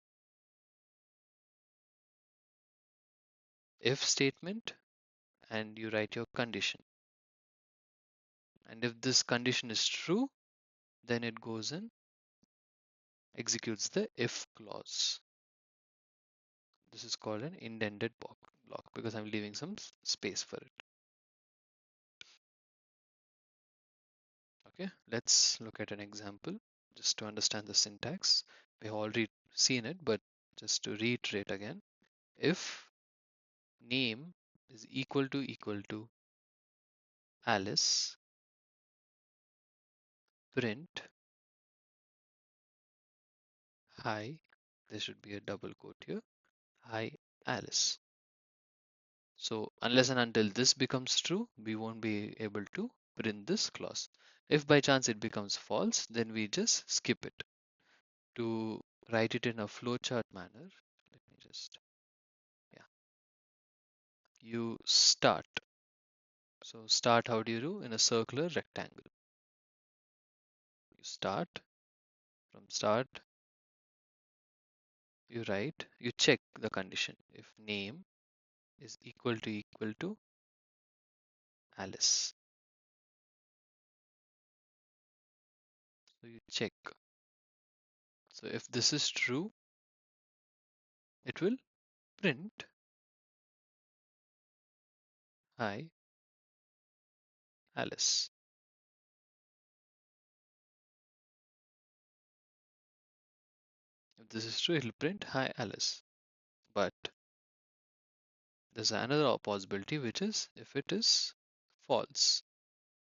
[SPEAKER 2] If statement, and you write your condition. And if this condition is true, then it goes and executes the if clause. This is called an indented block because I'm leaving some space for it. Okay, let's look at an example just to understand the syntax. We've already seen it, but just to reiterate again, if name is equal to Alice, print hi, there should be a double quote here, hi Alice. So unless and until this becomes true, we won't be able to print this clause. If by chance it becomes false, then we just skip it. To write it in a flowchart manner, let me just, yeah. you start. So start, how do you do? In a circular rectangle. You start, from start, you write, you check the condition. If name is equal to Alice. So you check. So if this is true, it will print hi Alice. If this is true, it will print hi Alice. But there's another possibility, which is if it is false.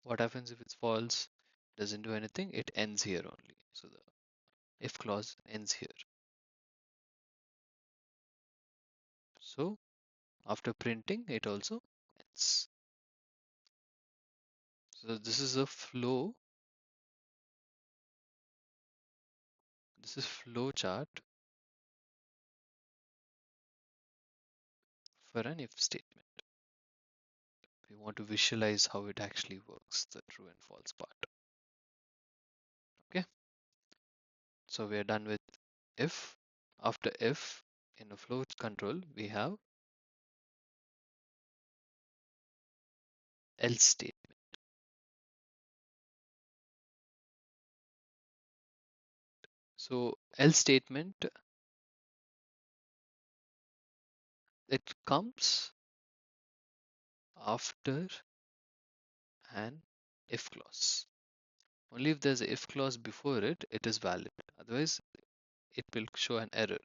[SPEAKER 2] What happens if it's false? Doesn't do anything, it ends here only. So the if clause ends here. So after printing, it also ends. So this is a flow. This is flow chart for an if statement. We want to visualize how it actually works, the true and false part. Okay, so we are done with if. After if, in a flow control, we have else statement. So else statement, it comes after an if clause. Only if there's a if clause before it, it is valid. Otherwise, it will show an error.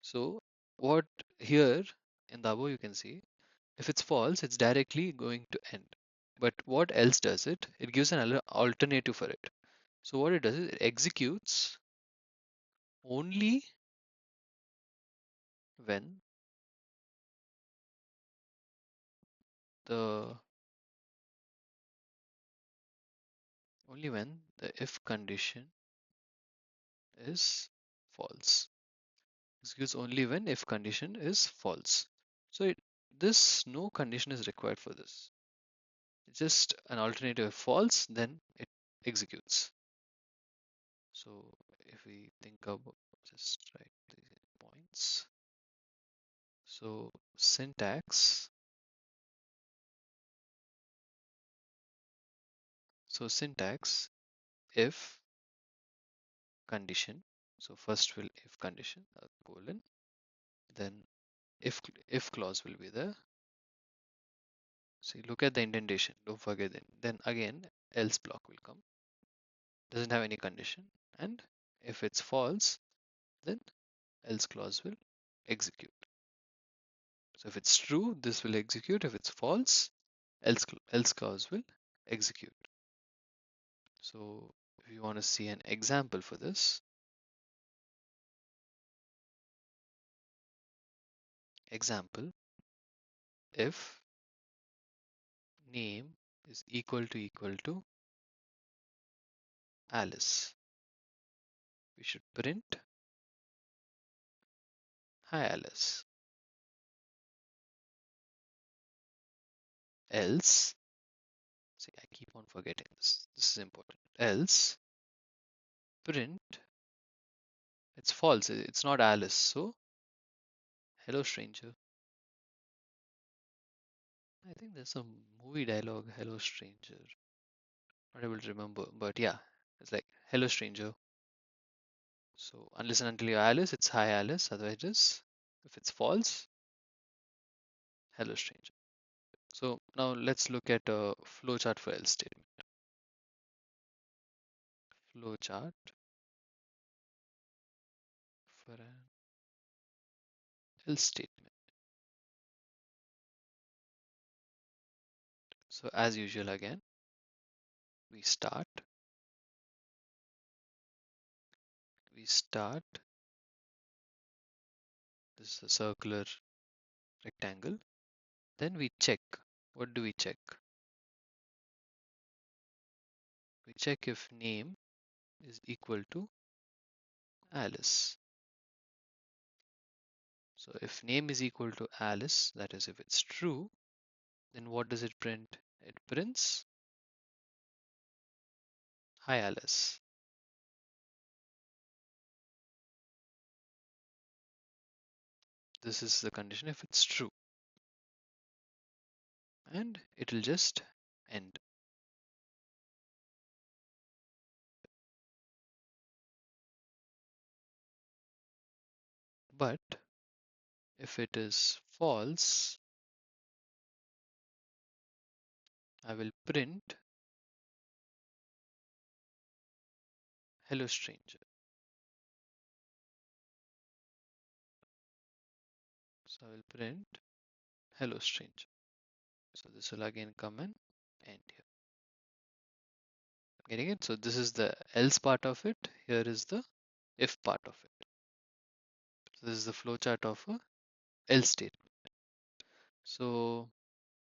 [SPEAKER 2] So what here in the above you can see, if it's false, it's directly going to end. But what else does it? It gives an alternative for it. So what it does is it executes only when the the if condition is false. Executes only when if condition is false. So this no condition is required for this. It's just an alternative false, then it executes. So if we think about, just write the points. So syntax. So syntax if condition. So first will if condition colon, then if clause will be there. See, look at the indentation. Don't forget it. Then again else block will come. Doesn't have any condition, and if it's false, then else clause will execute. So if it's true, this will execute. If it's false, else clause will execute. So if you want to see an example for this, example, if name is equal to Alice, we should print hi Alice. Else, see, I keep on forgetting this. This is important. Else print, it's false. It's not Alice. So hello stranger. I think there's some movie dialogue, hello stranger. Not able to remember, but yeah, it's like hello stranger. So unless and until you're Alice, it's hi Alice. Otherwise, it is, if it's false, hello stranger. So now let's look at a flowchart for else statement. Flowchart for an else statement. So as usual again, we start, we start, this is a circular rectangle. Then we check. What do we check? We check if name is equal to Alice. So if name is equal to Alice, that is if it's true, then what does it print? It prints hi Alice. This is the condition if it's true. And it will just end. But if it is false, I will print hello stranger. So I will print hello stranger. So this will again come and end here. Getting it? So this is the else part of it. Here is the if part of it. So this is the flowchart of a else statement. So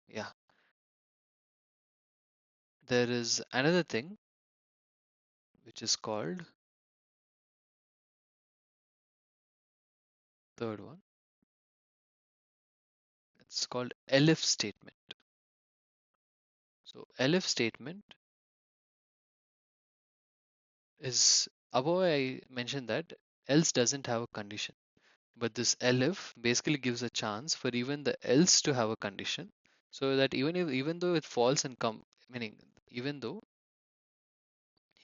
[SPEAKER 2] yeah, there is another thing which is called third one. It's called elif statement. So elif statement is above I mentioned that else doesn't have a condition. But this elif basically gives a chance for even the else to have a condition, so that even though it falls and come, meaning even though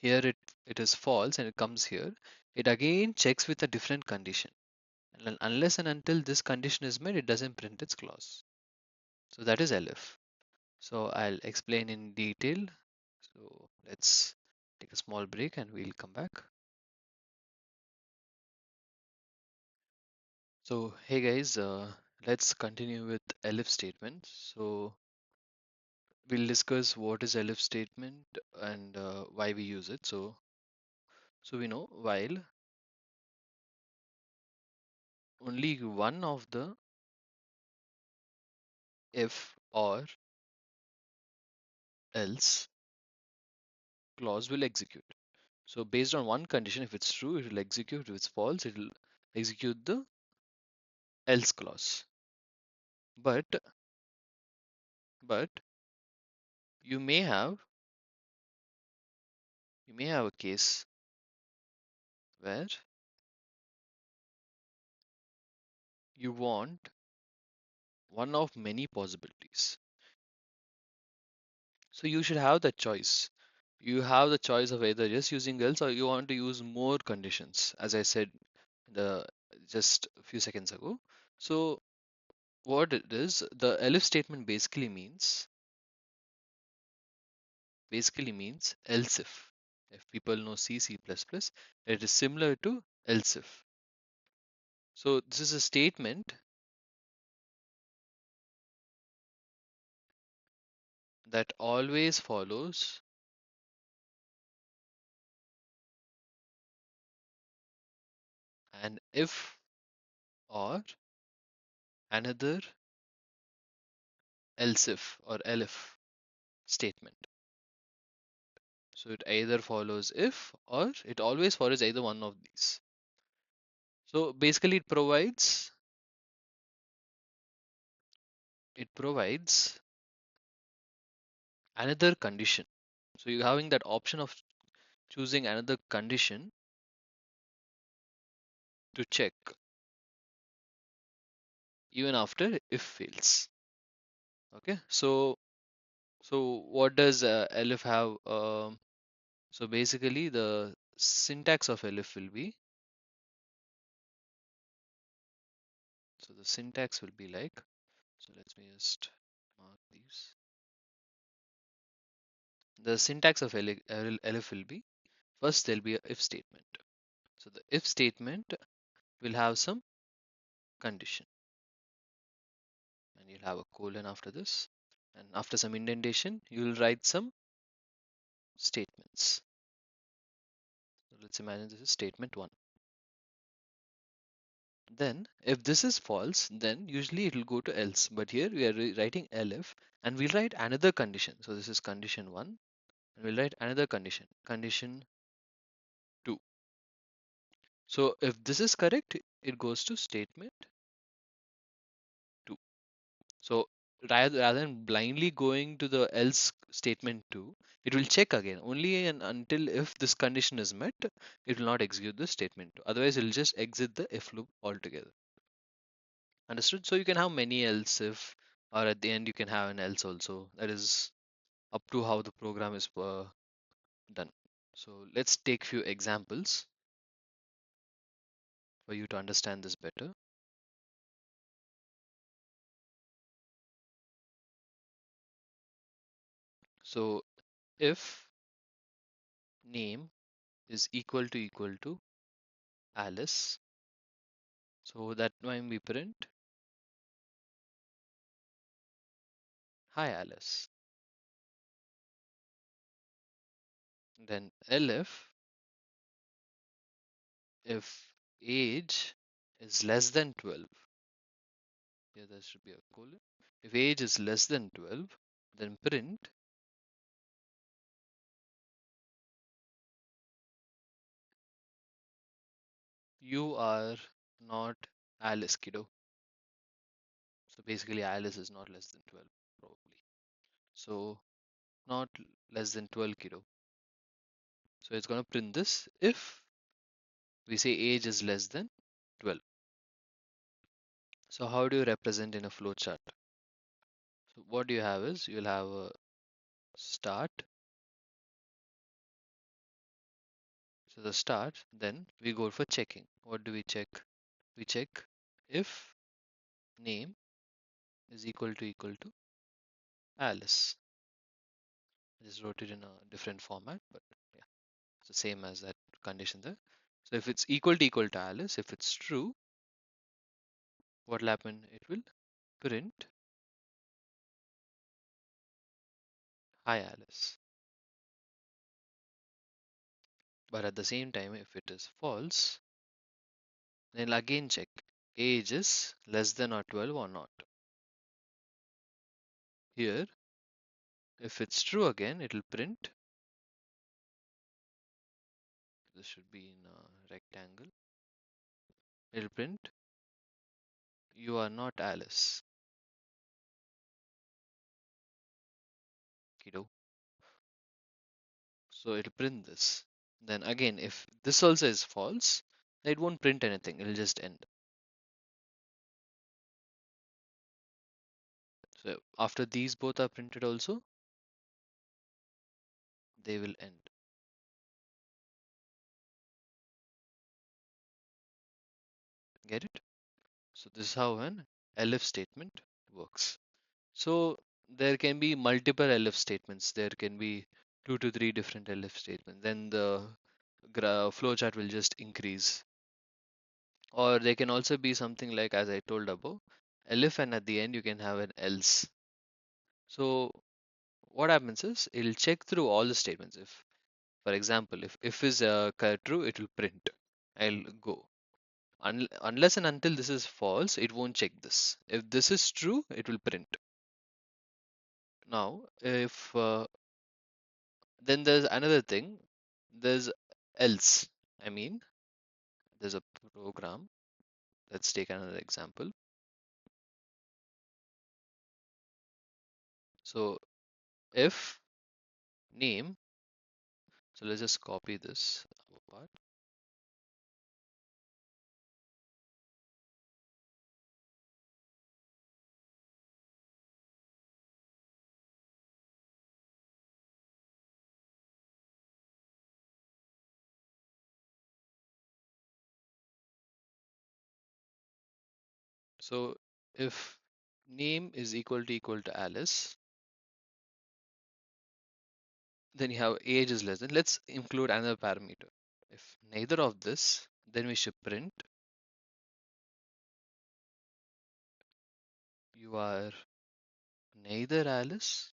[SPEAKER 2] here it is false and it comes here, it again checks with a different condition. And unless and until this condition is met, it doesn't print its clause. So that is elif. So I'll explain in detail. So let's take a small break and we'll come back. So hey guys, let's continue with elif statement. So we'll discuss what is elif statement and why we use it. So we know while only one of the if or else clause will execute. So based on one condition, if it's true, it will execute. If it's false, it will execute the else clause. But but you may have you may have a case where you want one of many possibilities. So you should have that choice. You have the choice of either just using else or you want to use more conditions, as I said the just a few seconds ago. So what it is, the elif statement basically means else if. If people know C, C++, it is similar to else if. So this is a statement that always follows an if or another else if or elif statement. So it either follows if or it always follows either one of these. So basically it provides another condition. So you're having that option of choosing another condition to check even after if fails. Okay, so what does elif have? So basically the syntax of elif will be, so the syntax will be like, so let me just mark these. The syntax of elif will be, first there'll be a if statement. So the if statement will have some condition and you'll have a colon after this, and after some indentation you'll write some statements. So let's imagine this is statement 1. Then if this is false, then usually it will go to else, but here we are writing elif and we'll write another condition. So this is condition 1 and we'll write another condition 2. So if this is correct, it goes to statement So rather than blindly going to the else statement 2, it will check again. Only and until if this condition is met, it will not execute the statement 2. Otherwise, it will just exit the if loop altogether. Understood? So you can have many else if, or at the end you can have an else also. That is up to how the program is done. So let's take few examples for you to understand this better. So if name is equal to Alice, so that when we print hi Alice. Then elif if age is less than 12, yeah, there should be a colon. If age is less than 12, then print you are not Alice, kiddo. So basically, Alice is not less than 12, probably. So not less than 12, kiddo. So it's going to print this if we say age is less than 12. So how do you represent in a flowchart? So what you have is you'll have a start. So the start, then we go for checking. What do we check? We check if name is equal to Alice. I just wrote it in a different format, but yeah, it's the same as that condition there. So if it's equal to Alice, if it's true, what will happen? It will print hi Alice. But at the same time, if it is false, then it'll again check age is less than or 12 or not. Here, if it's true again, it will print. This should be in a rectangle. It'll print you are not Alice, kiddo. So it'll print this. Then again, if this also is false, it won't print anything. It'll just end. So after these both are printed also, they will end. Get it? So this is how an elif statement works. So there can be multiple elif statements. There can be 2 to 3 different elif statements. Then the flowchart will just increase. Or they can also be something like, as I told above, elif, and at the end you can have an else. So what happens is it'll check through all the statements. If, for example, if is true, it will print. I'll go. Unless and until this is false, it won't check this. If this is true, it will print. Now, if then there's another thing. There's else. I mean, there's a program. Let's take another example. So if name, so let's just copy this part. So if name is equal to Alice, then you have age is less than. Let's include another parameter. If neither of this, then we should print you are neither Alice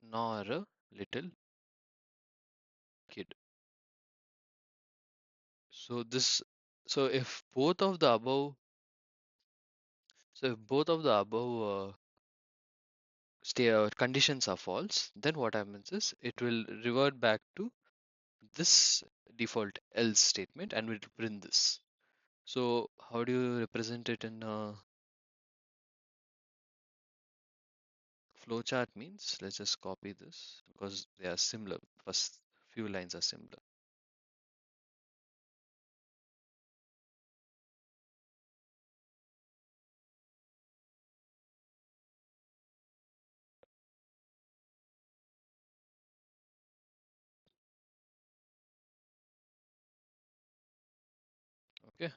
[SPEAKER 2] nor a little kid. So this, so if both of the above, so if both of the above conditions are false, then what happens is it will revert back to this default else statement and will print this. So how do you represent it in a flowchart? Means let's just copy this because they are similar. First few lines are similar. Okay,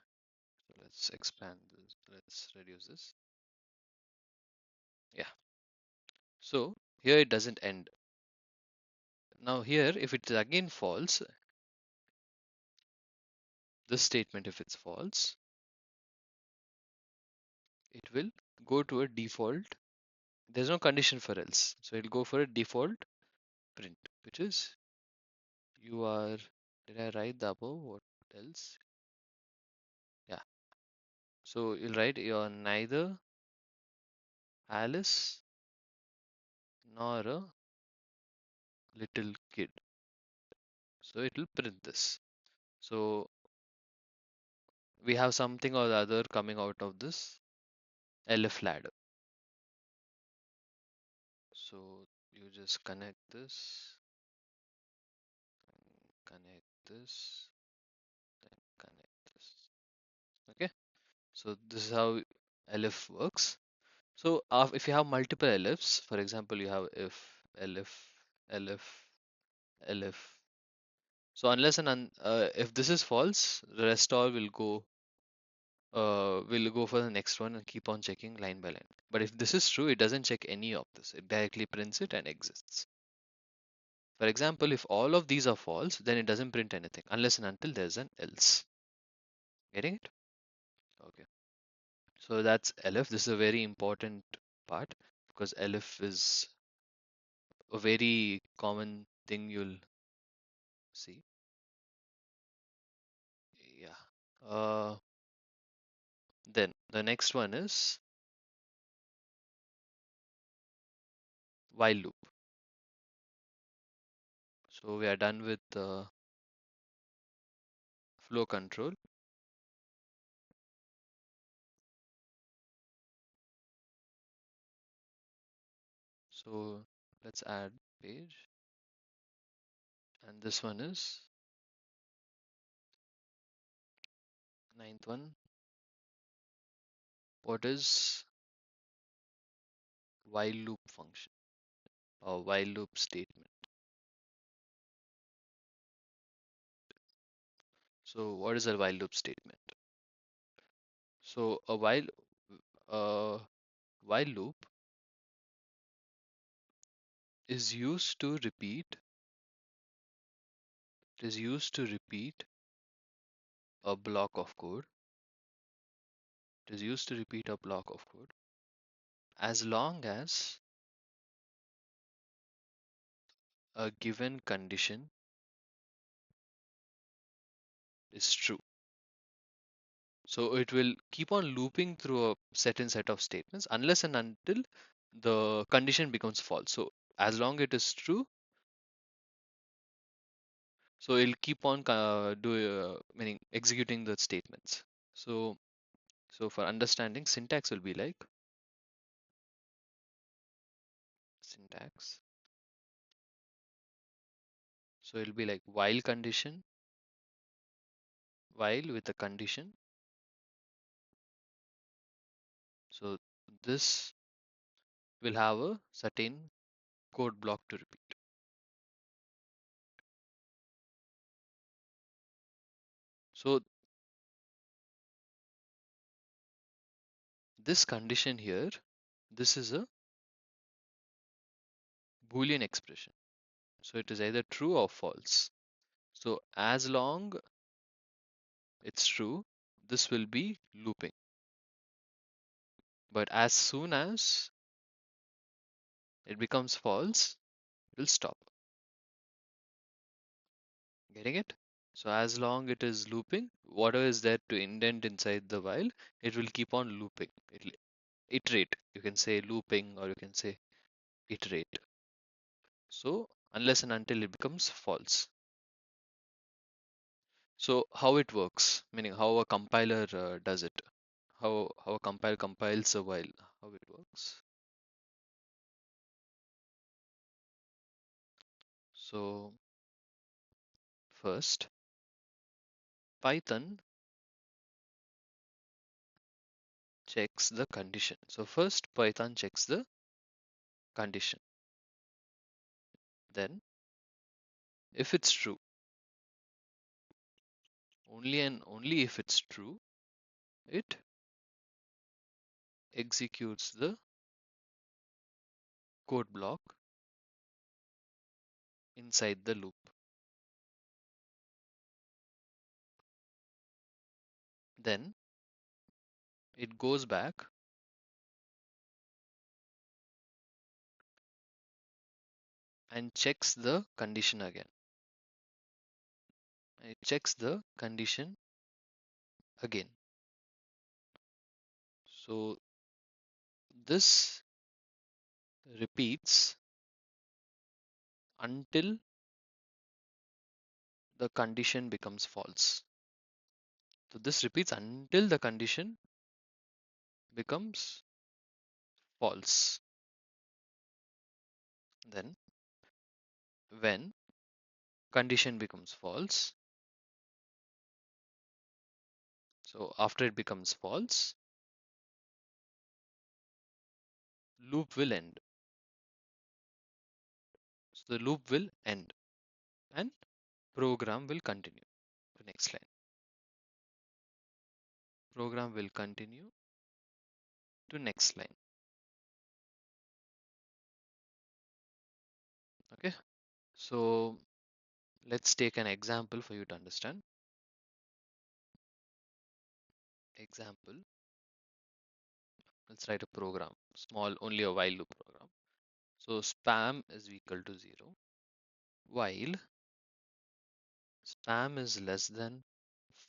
[SPEAKER 2] so let's expand this. Let's reduce this. Yeah. So here it doesn't end. Now here, if it is again false, this statement, if it's false, it will go to a default. There's no condition for else. So it'll go for a default print, which is you are, did I write the above? What else? Yeah. So you'll write you're neither Alice nor a little kid. So it will print this. So we have something or the other coming out of this elif ladder. So you just connect this, connect this, then connect this. Okay. So this is how elif works. So if you have multiple elifs, for example, you have if, elif, elif, elif. So unless and if this is false, the rest all will go for the next one and keep on checking line by line. But if this is true, it doesn't check any of this. It directly prints it and exists. For example, if all of these are false, then it doesn't print anything unless and until there's an else. Getting it? Okay. So that's elif. This is a very important part because elif is a very common thing you'll see. Yeah. Then the next one is while loop. So we are done with flow control. So let's add page. And this one is ninth one. What is while loop function or while loop statement? So what is a while loop statement? So uh, while loop is used to repeat it is used to repeat a block of code. It is used to repeat a block of code as long as a given condition is true. So it will keep on looping through a certain set of statements unless and until the condition becomes false. So as long it is true, so it'll keep on meaning executing the statements. So for understanding, syntax will be like syntax. So it'll be like while condition, while with a condition. So this will have a certain code block to repeat. So this condition here, this is a Boolean expression. So it is either true or false. So as long it's true, this will be looping. But as soon as it becomes false, it will stop. Getting it? So as long it is looping, whatever is there to indent inside the while, it will keep on looping. It'll iterate. You can say looping or you can say iterate. So unless and until it becomes false. So how it works, meaning how a compiler does it, how a compiler compiles a while, how it works. So first, Python checks the condition. So first Python checks the condition. Then if it's true, only and only if it's true, it executes the code block inside the loop. Then it goes back and checks the condition again. And it checks the condition again. So this repeats until the condition becomes false. So this repeats until the condition becomes false. Then when condition becomes false, so after it becomes false, loop will end. So the loop will end and program will continue to next line. Program will continue to next line. Okay. So let's take an example for you to understand. Example, let's write a program, small, only a while loop program. So spam is equal to 0 while spam is less than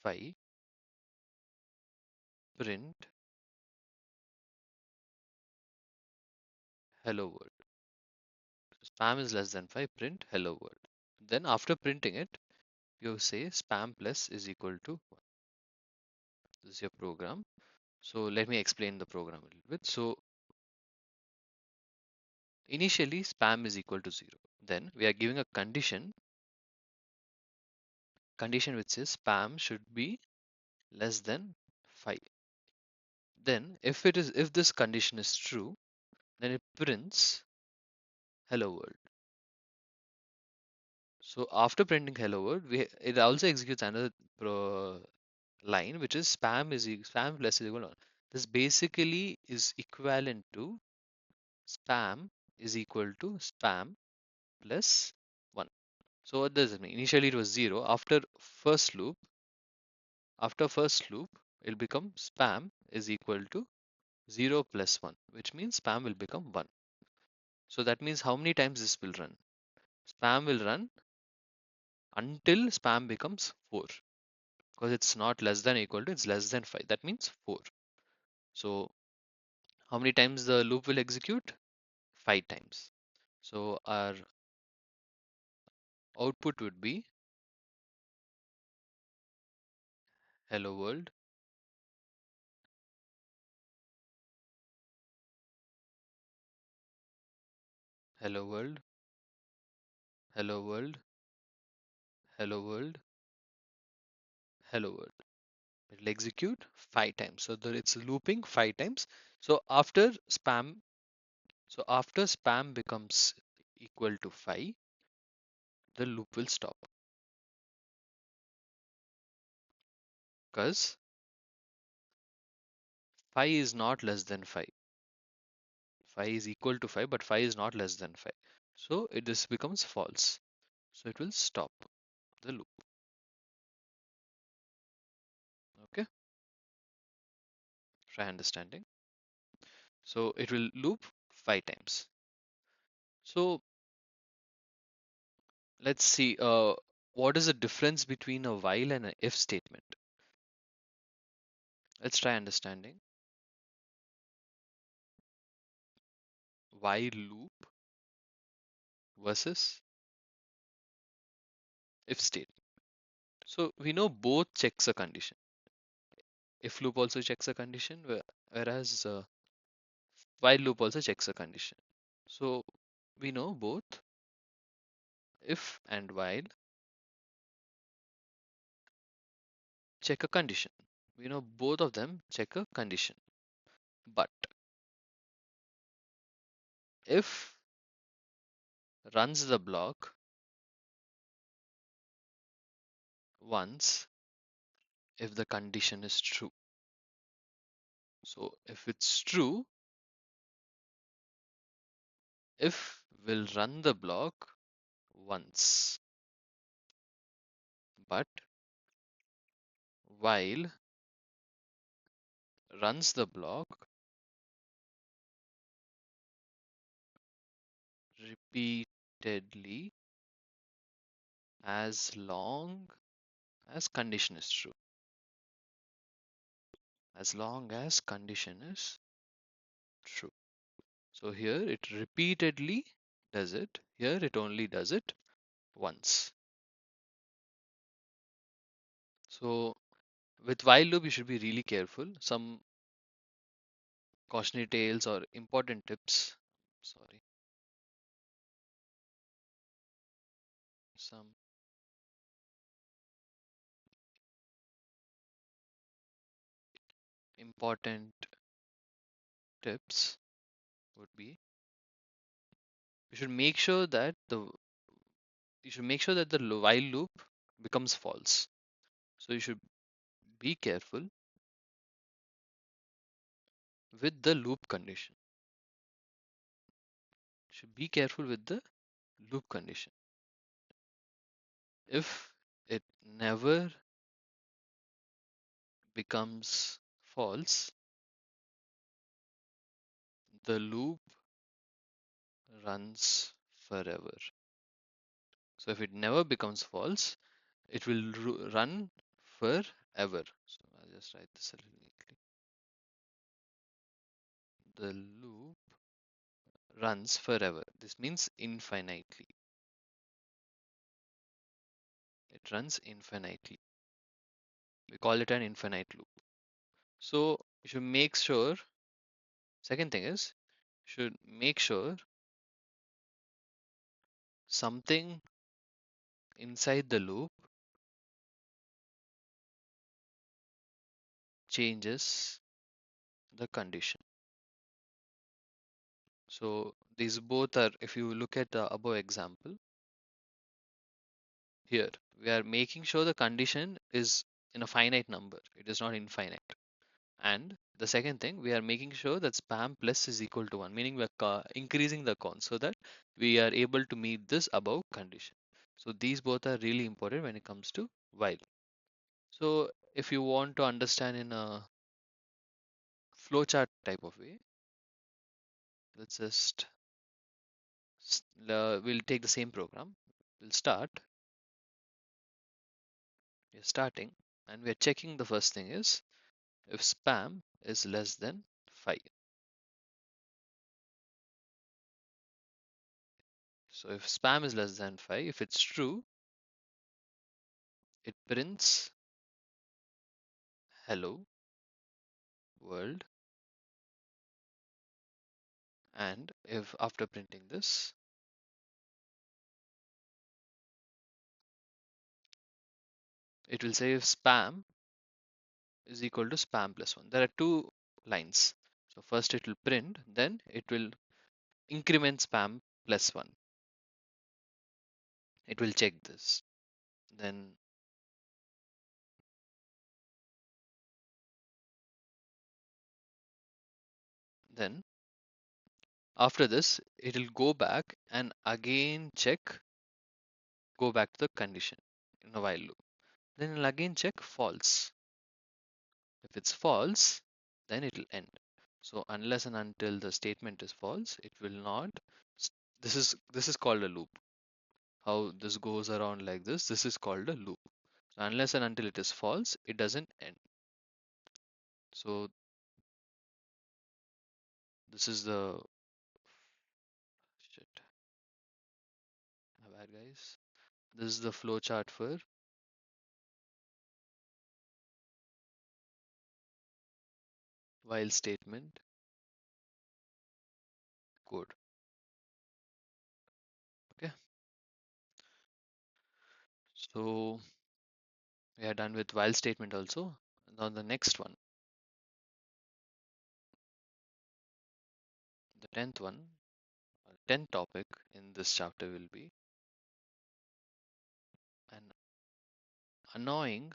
[SPEAKER 2] 5, print hello world. Spam is less than 5, print hello world. Then after printing it, you say spam plus is equal to 1. This is your program. So let me explain the program a little bit. So initially spam is equal to 0. Then we are giving a condition which says spam should be less than 5. Then if this condition is true, then it prints hello world. So after printing hello world, it also executes another line which is spam plus is equal to 1. This basically is equivalent to spam is equal to spam plus 1. So what does it mean? Initially it was 0. After first loop, it'll become spam is equal to 0 plus 1, which means spam will become 1. So that means how many times this will run? Spam will run until spam becomes 4, because it's not less than equal to, it's less than 5. That means 4. So how many times the loop will execute? 5 times. So our output would be hello world, hello world, hello world, hello world, hello world. It will execute 5 times. So that it's looping 5 times. So after spam becomes equal to 5, the loop will stop because 5 is not less than 5. 5 is equal to 5, but 5 is not less than 5. So this becomes false. So it will stop the loop. Okay, try understanding. So it will loop 5 times. So let's see, what is the difference between a while and an if statement? Let's try understanding. While loop versus if statement. So we know both checks a condition. If loop also checks a condition, whereas while loop also checks a condition. So we know both if and while check a condition. We know both of them check a condition. But if runs the block once if the condition is true. So if it's true, if will run the block once, but while runs the block repeatedly as long as condition is true. As long as condition is true. So here it repeatedly does it. Here it only does it once. So with while loop, you should be really careful. Some cautionary tales or important tips. Sorry, some important tips would be you should make sure that the while loop becomes false. So you should be careful with the loop condition. Should be careful with the loop condition. If it never becomes false, the loop runs forever. So if it never becomes false, it will run forever. So I'll just write this a little neatly. The loop runs forever. This means infinitely. It runs infinitely. We call it an infinite loop. So you should make sure, second thing is, should make sure something inside the loop changes the condition. So these both are, if you look at the above example, here we are making sure the condition is in a finite number. It is not infinite. And the second thing, we are making sure that spam plus is equal to 1, meaning we are increasing the count so that we are able to meet this above condition. So these both are really important when it comes to while. So if you want to understand in a flowchart type of way, let's just we'll take the same program. We'll start. We're starting, and we're checking the first thing is if spam is less than 5. So if spam is less than 5, if it's true, it prints hello world. And if after printing this, it will say if spam is equal to spam plus 1. There are two lines. So first it will print, then it will increment spam plus 1. It will check this. Then after this, it will go back and again check, go back to the condition in a while loop. Then it'll again check false. If it's false, then it will end. So unless and until the statement is false, it will not. This is called a loop. How this goes around like this is called a loop. So unless and until it is false, it doesn't end. So this is the shit. My bad guys. This is the flow chart for while statement code. Okay, so we are done with while statement also. Now the next one, the 10th one, 10th topic in this chapter will be an annoying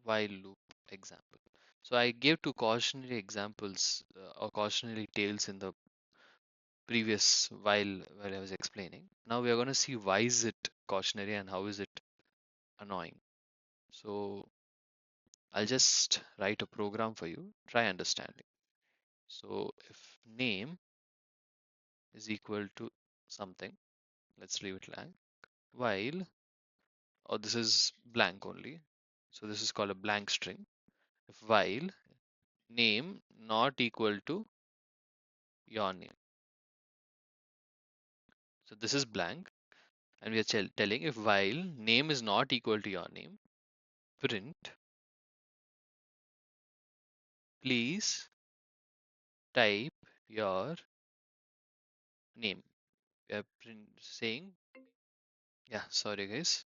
[SPEAKER 2] while loop example. So I gave two cautionary examples or cautionary tales in the previous while I was explaining. Now we are going to see why is it cautionary and how is it annoying. So I'll just write a program for you. Try understanding. So if name is equal to something, let's leave it blank. While, or this is blank only. So this is called a blank string. If while name not equal to your name. So this is blank, and we are telling if while name is not equal to your name, print please type your name. We are saying, yeah, sorry guys.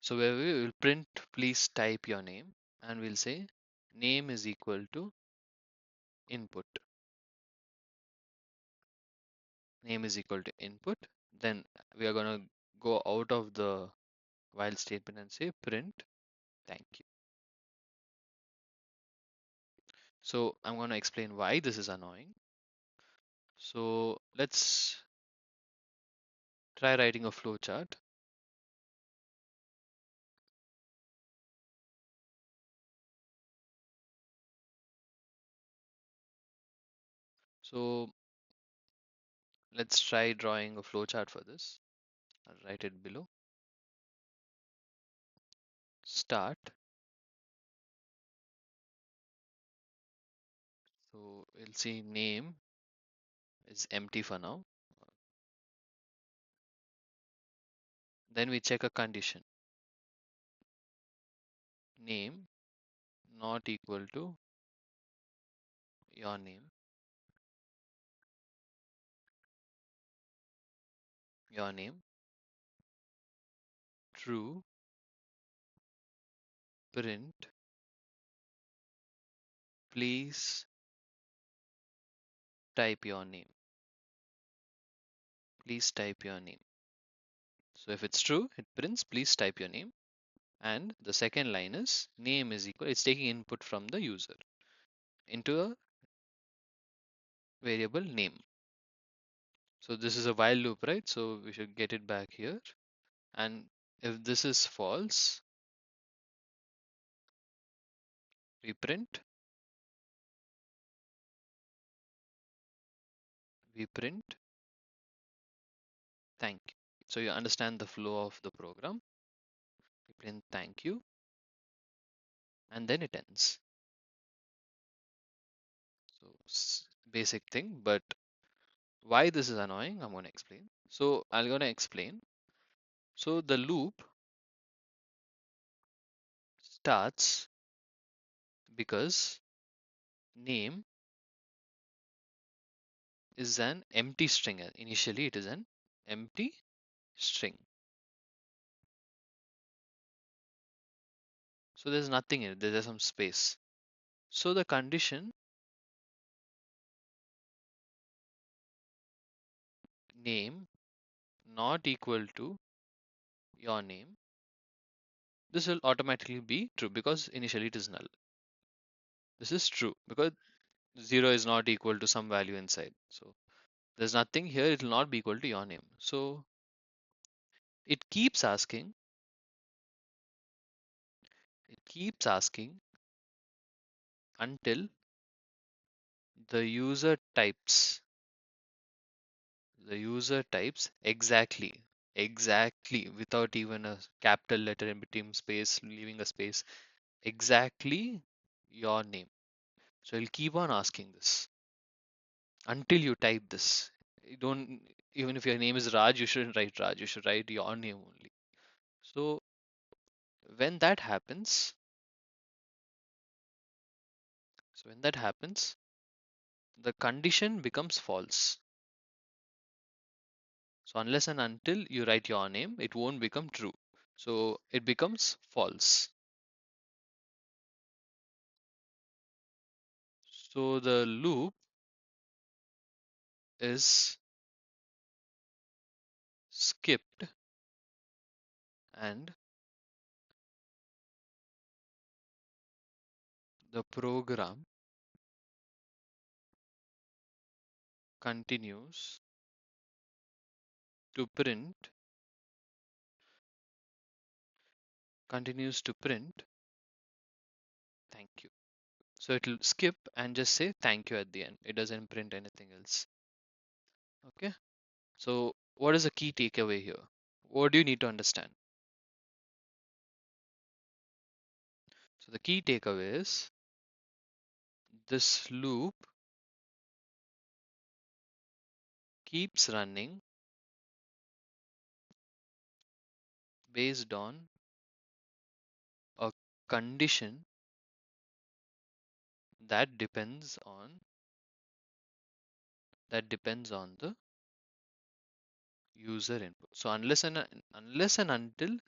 [SPEAKER 2] So where we will print please type your name, and we'll say name is equal to input. Name is equal to input. Then we are going to go out of the while statement and say print thank you. So I'm going to explain why this is annoying. So let's try writing a flow chart. So let's try drawing a flow chart for this. I'll write it below. Start. So we'll see name is empty for now. Then we check a condition. Name not equal to your name. Your name. True. Print. Please type your name. Please type your name. So if it's true, it prints please type your name. And the second line is name is equal. It's taking input from the user into a variable name. So this is a while loop, right? So we should get it back here. And if this is false, we print thank you. So you understand the flow of the program. We print thank you and then it ends. So basic thing, but why this is annoying, I'm going to explain. So I'm going to explain. So the loop starts because name is an empty string. Initially, it is an empty string. So there's nothing in it. There's some space. So the condition name not equal to your name, this will automatically be true because initially it is null. This is true because 0 is not equal to some value inside. So there's nothing here. It will not be equal to your name. So it keeps asking, it keeps asking until the user types exactly without even a capital letter in between space, leaving a space, exactly your name. So it'll keep on asking this until you type this. You don't, even if your name is Raj, you shouldn't write Raj, you should write your name only. So When that happens, so when that happens, the condition becomes false. So unless and until you write your name, it won't become true. So it becomes false. So the loop is skipped and the program continues to print thank you. So it'll skip and just say thank you at the end. It doesn't print anything else. Okay. So what is the key takeaway here? What do you need to understand? So the key takeaway is this loop keeps running based on a condition that depends on the user input. So unless and until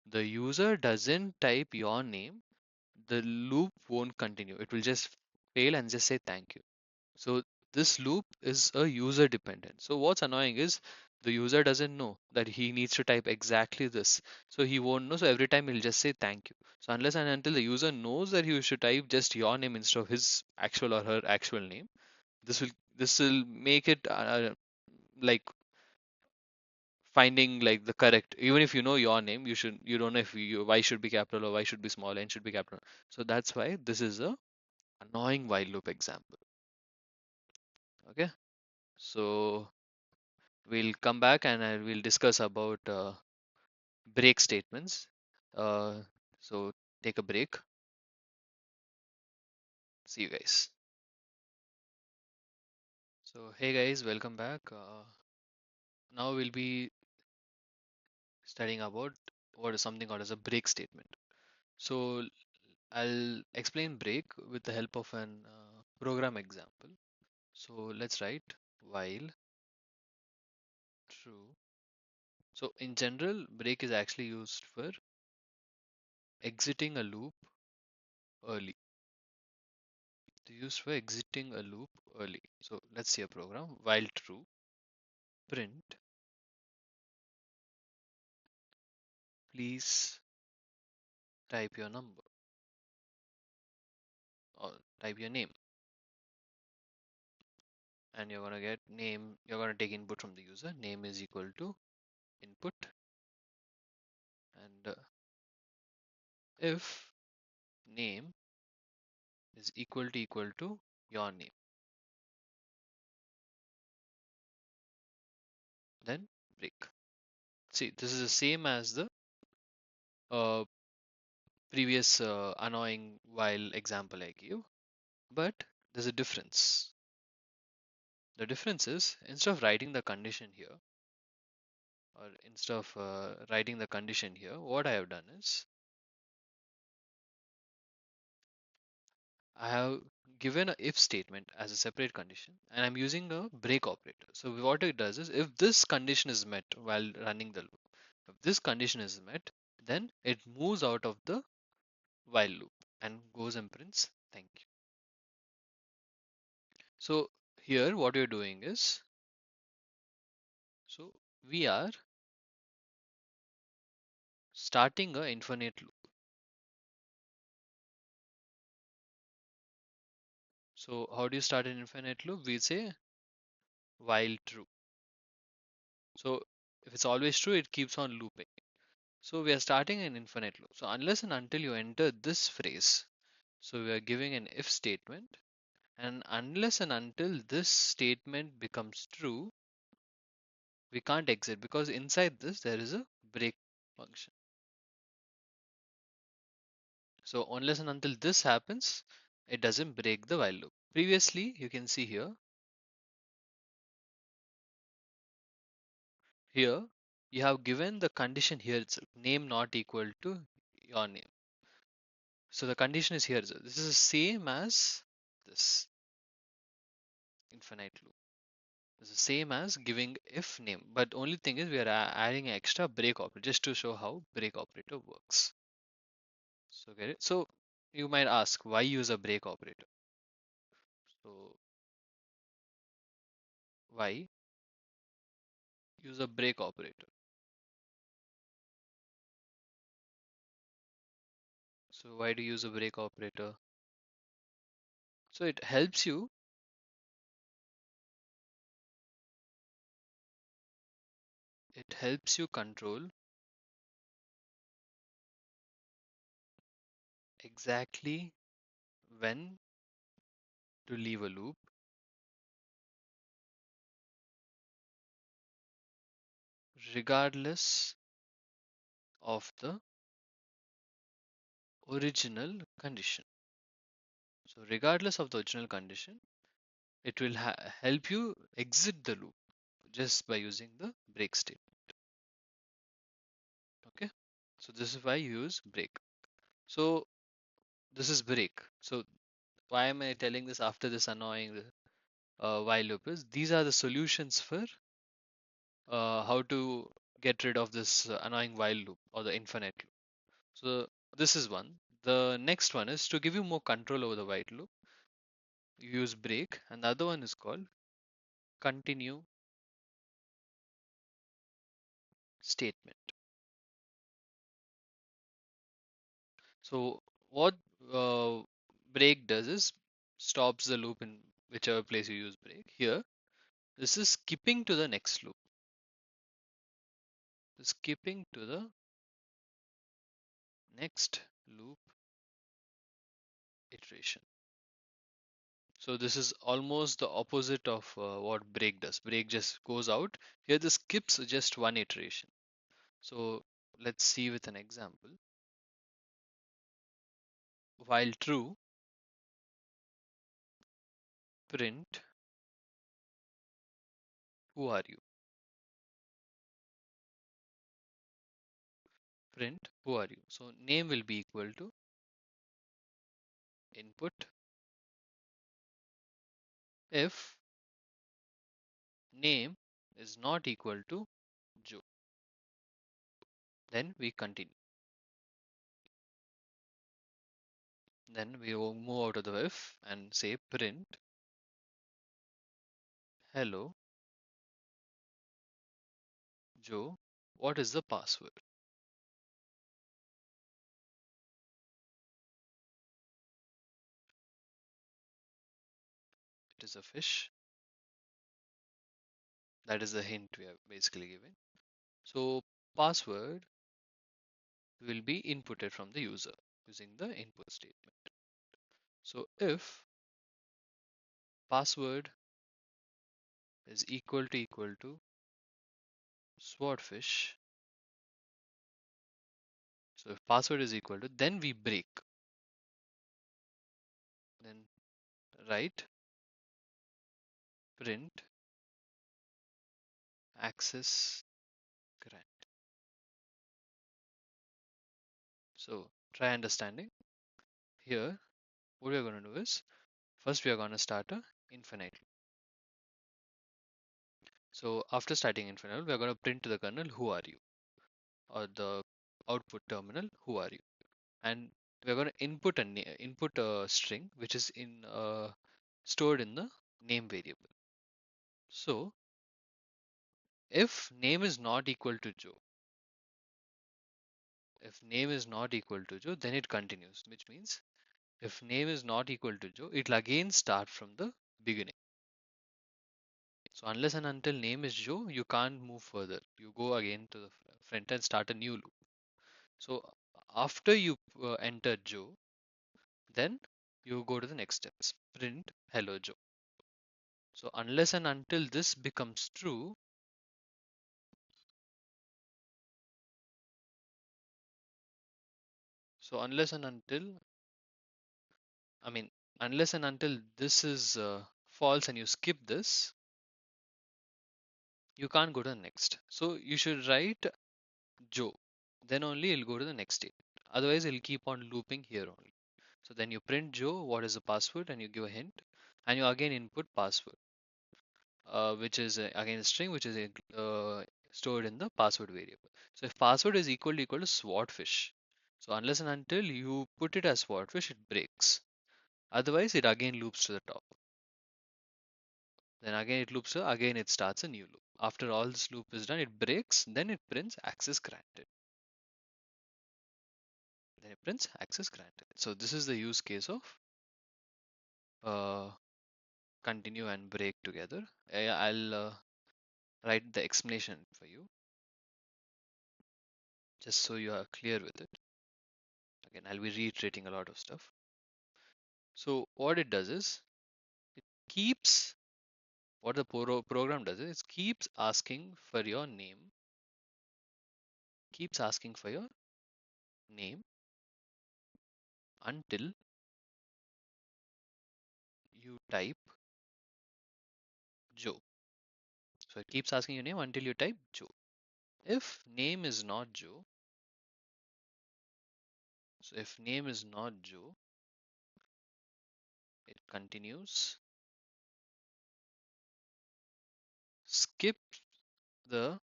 [SPEAKER 2] the user doesn't type your name, the loop won't continue. It will just fail and just say thank you. So this loop is a user dependent. So what's annoying is the user doesn't know that he needs to type exactly this. So he won't know. So every time he'll just say thank you. So unless and until the user knows that he should type just your name instead of his actual or her actual name, this will this will make it like finding like the correct. Even if you know your name, you don't know if y should be capital or y should be small, n should be capital. So that's why this is a annoying while loop example. Okay. So we'll come back and I will discuss about break statements. Uh, so take a break. See you guys. So hey guys, welcome back. Now we'll be studying about what is something called as a break statement. So I'll explain break with the help of an program example. So let's write while true. So in general, break is actually used for exiting a loop early. Used for exiting a loop early. So let's see a program. While true, print, please type your number or type your name. And you're going to get name, you're going to take input from the user. Name is equal to input. And if name is equal to your name, then break. See, this is the same as the uh, previous annoying while example I gave, but there's a difference. The difference is instead of writing the condition here, or instead of writing the condition here, what I have done is I have given a if statement as a separate condition and I'm using a break operator. So what it does is if this condition is met while running the loop, if this condition is met, then it moves out of the while loop and goes and prints thank you. So here what we're doing is, so we are starting a infinite loop. So how do you start an infinite loop? We say while true. So if it's always true, it keeps on looping. So we are starting an infinite loop. So unless and until you enter this phrase, so we are giving an if statement, and unless and until this statement becomes true, we can't exit because inside this there is a break function. So unless and until this happens, it doesn't break the while loop. Previously, you can see here you have given the condition here itself, name not equal to your name. So the condition is here. This is the same as this infinite loop. It's the same as giving if name, but only thing is we are adding an extra break operator just to show how break operator works. So get it? So you might ask why use a break operator? So why use a break operator? So why do you use a break operator? So it helps you control exactly when to leave a loop regardless of the original condition. So regardless of the original condition, it will help you exit the loop just by using the break statement. Okay, so this is why you use break. So this is break. So why am I telling this after this annoying while loop is these are the solutions for how to get rid of this annoying while loop or the infinite loop. So this is one. The next one is to give you more control over the while loop. You use break, and the other one is called continue statement. So what uh, break does is stops the loop in whichever place you use break. Here, this is skipping to the next loop. Skipping to the next loop iteration. So this is almost the opposite of what break does. Break just goes out. Here the skips just one iteration. So let's see with an example. While true, print who are you? Print who are you? So name will be equal to input if name is not equal to Joe. Then we continue. Then we will move out of the if and say print hello Joe. What is the password? It is a fish. That is the hint we are basically giving. So password will be inputted from the user using the input statement. So if password is equal to swordfish, so if password is equal to, then we break. Then write print access grant. So try understanding. Here, what we are going to do is first we are going to start a infinite loop. So after starting infinite, we are going to print to the kernel who are you, or the output terminal who are you, and we are going to input a string which is stored in the name variable. So if name is not equal to Joe, if name is not equal to Joe, then it continues, which means if name is not equal to Joe, it'll again start from the beginning. So unless and until name is Joe, you can't move further. You go again to the front and start a new loop. So after you enter Joe, then you go to the next steps. Print hello Joe. So unless and until this becomes true, so unless and until, I mean, unless and until this is false and you skip this, you can't go to the next. So you should write Joe. Then only you'll go to the next state. Otherwise, it'll keep on looping here only. So then you print Joe, what is the password, and you give a hint, and you again input password, which is again a string, which is stored in the password variable. So if password is equal to swordfish, so unless and until you put it as swordfish, it breaks. Otherwise, it again loops to the top. Then again it loops, again it starts a new loop. After all this loop is done, it breaks, then it prints access granted. Then it prints access granted. So this is the use case of uh, continue and break together. I'll write the explanation for you just so you are clear with it. Again, I'll be reiterating a lot of stuff. So what it does is it keeps what the program does is it keeps asking for your name, keeps asking for your name until you type Joe. So it keeps asking your name until you type Joe. If name is not Joe, so if name is not Joe, it continues, skip the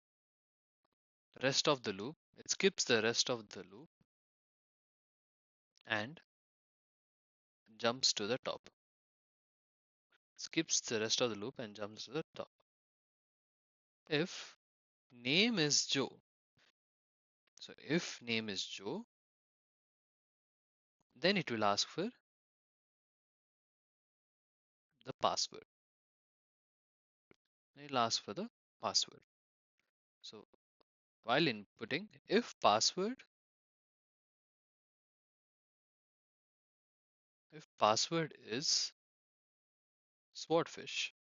[SPEAKER 2] rest of the loop. It skips the rest of the loop and jumps to the top. Skips the rest of the loop and jumps to the top. If name is Joe, so if name is Joe, then it will ask for the password. It will ask for the password. So while inputting, if password is swordfish,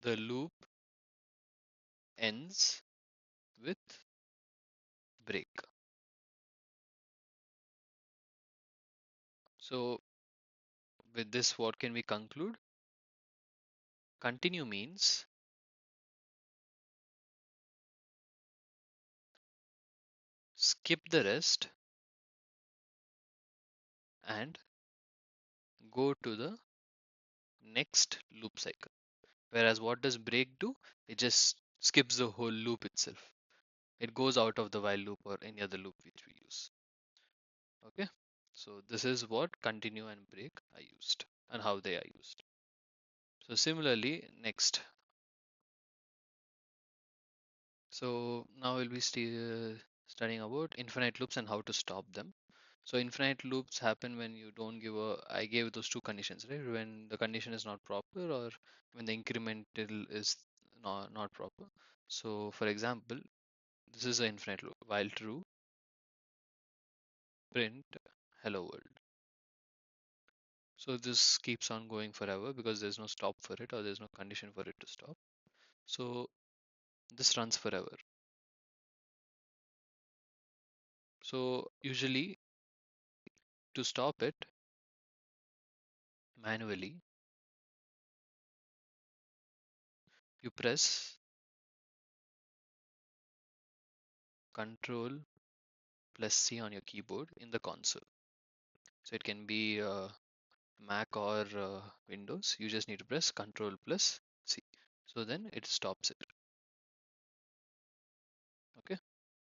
[SPEAKER 2] the loop ends with break. So with this, what can we conclude? Continue means skip the rest and go to the next loop cycle. Whereas what does break do? It just skips the whole loop itself. It goes out of the while loop or any other loop which we use. Okay. So this is what continue and break are used and how they are used. So similarly, next. So now we'll be studying about infinite loops and how to stop them. So infinite loops happen when you don't give a, I gave those two conditions, right? When the condition is not proper or when the incremental is not proper. So for example, this is an infinite loop. While true, print hello world. So this keeps on going forever because there's no stop for it or there's no condition for it to stop. So this runs forever. So usually to stop it manually, you press Control plus C on your keyboard in the console. So it can be Mac or Windows. You just need to press Control plus C. So then it stops it. Okay.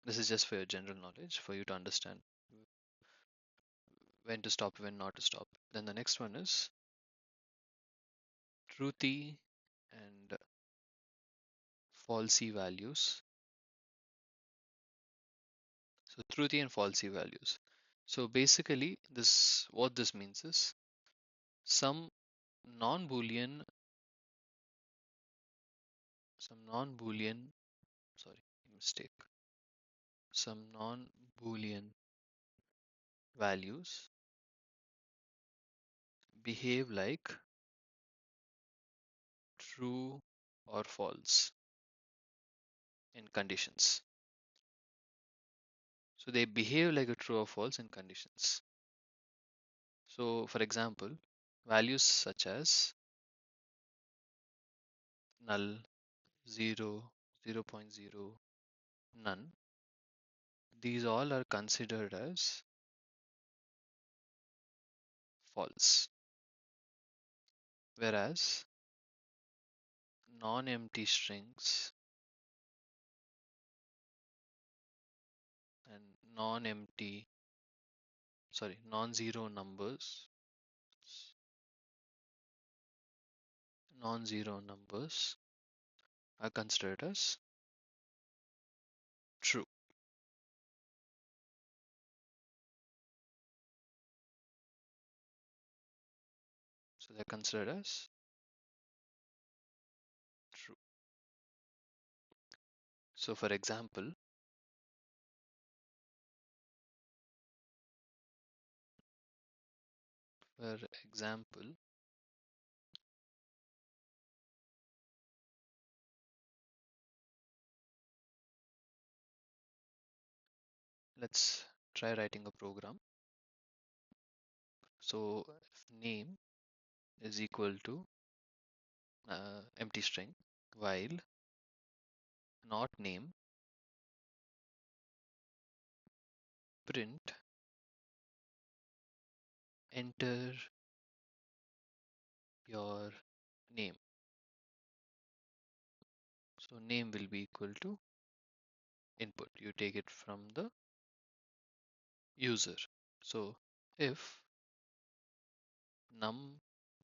[SPEAKER 2] This is just for your general knowledge for you to understand when to stop, when not to stop. Then the next one is truthy and falsy values. So truthy and falsy values. So basically this what this means is some non-boolean some non-boolean sorry mistake some non-boolean values behave like true or false in conditions. So they behave like a true or false in conditions. So for example, values such as null, 0, 0.0, none. these all are considered as false, whereas non-empty strings and non-empty, sorry, non-zero numbers, non-zero numbers are considered as true. So they're considered as true. So for example, let's try writing a program. So if name is equal to empty string, while not name, print enter your name. So name will be equal to input. You take it from the user. So if num,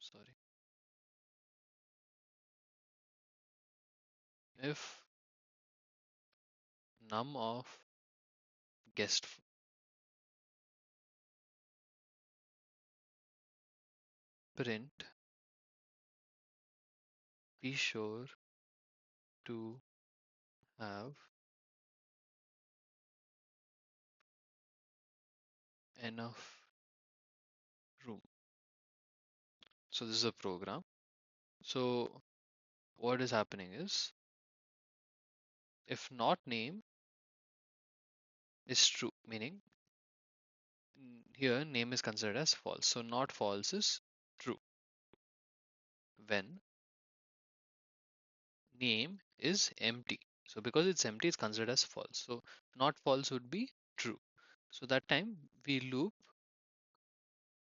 [SPEAKER 2] sorry, if num of guest print, be sure to have enough room. So this is a program. So what is happening is if not name is true, meaning here name is considered as false. So not false is true when name is empty. So because it's empty, it's considered as false. So not false would be true. So that time we loop,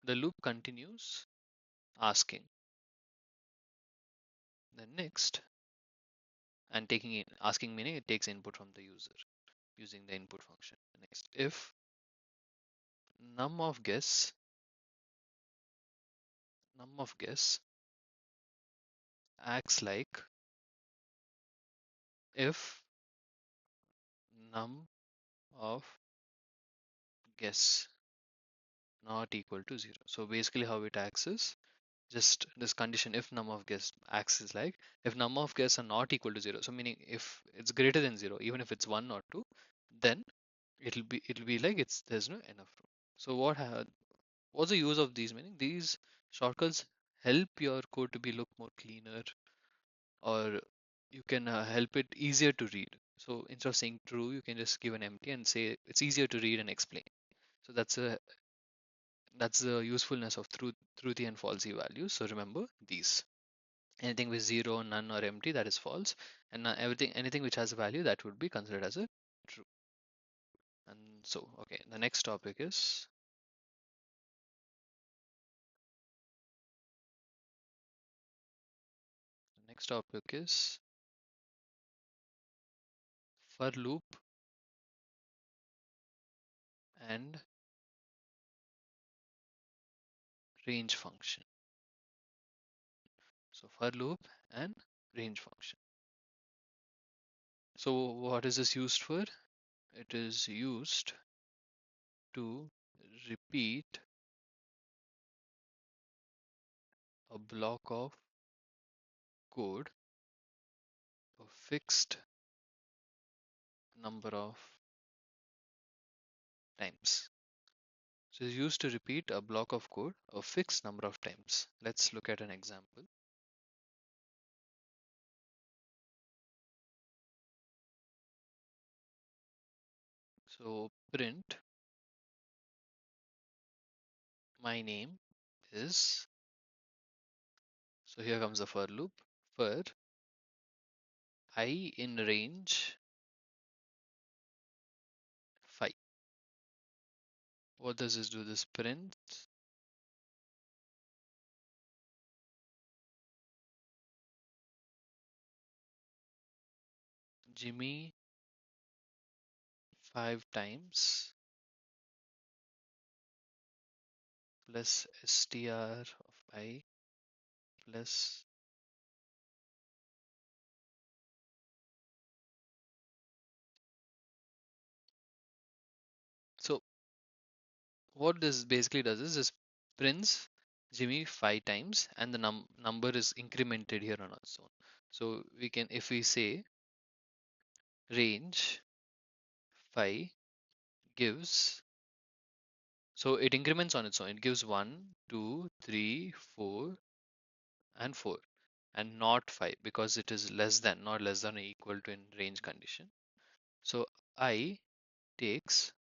[SPEAKER 2] the loop continues asking. Then next, and taking in asking meaning it takes input from the user using the input function. Next, if num of guess, num of guess acts like if num of guess not equal to 0. So basically how it acts is just this condition if num of guess acts is like if num of guess are not equal to 0. So meaning if it's greater than 0, even if it's 1 or 2, then it'll be like it's there's no enough room. So what's the use of these, meaning these shortcuts help your code to be look more cleaner, or you can help it easier to read. So instead of saying true, you can just give an empty and say it's easier to read and explain. So that's the usefulness of truthy and falsy values. So remember these. Anything with zero, none, or empty, that is false, and anything which has a value, that would be considered as a true. And so, okay, the next topic is for loop and range function. So for loop and range function. So what is this used for? It is used to repeat a block of code a fixed number of times. So it's used to repeat a block of code a fixed number of times. Let's look at an example. So print my name is, so here comes the for loop, for I in range 5. what does this do? This print Jimmy 5 times plus str of I plus. So what this basically does is this prints Jimmy 5 times, and the number is incremented here on its own. So we can, if we say range 5 gives, so it increments on its own. It gives 1, 2, 3, 4, and 4, and not 5, because it is less than, not less than or equal to in range condition. So I takes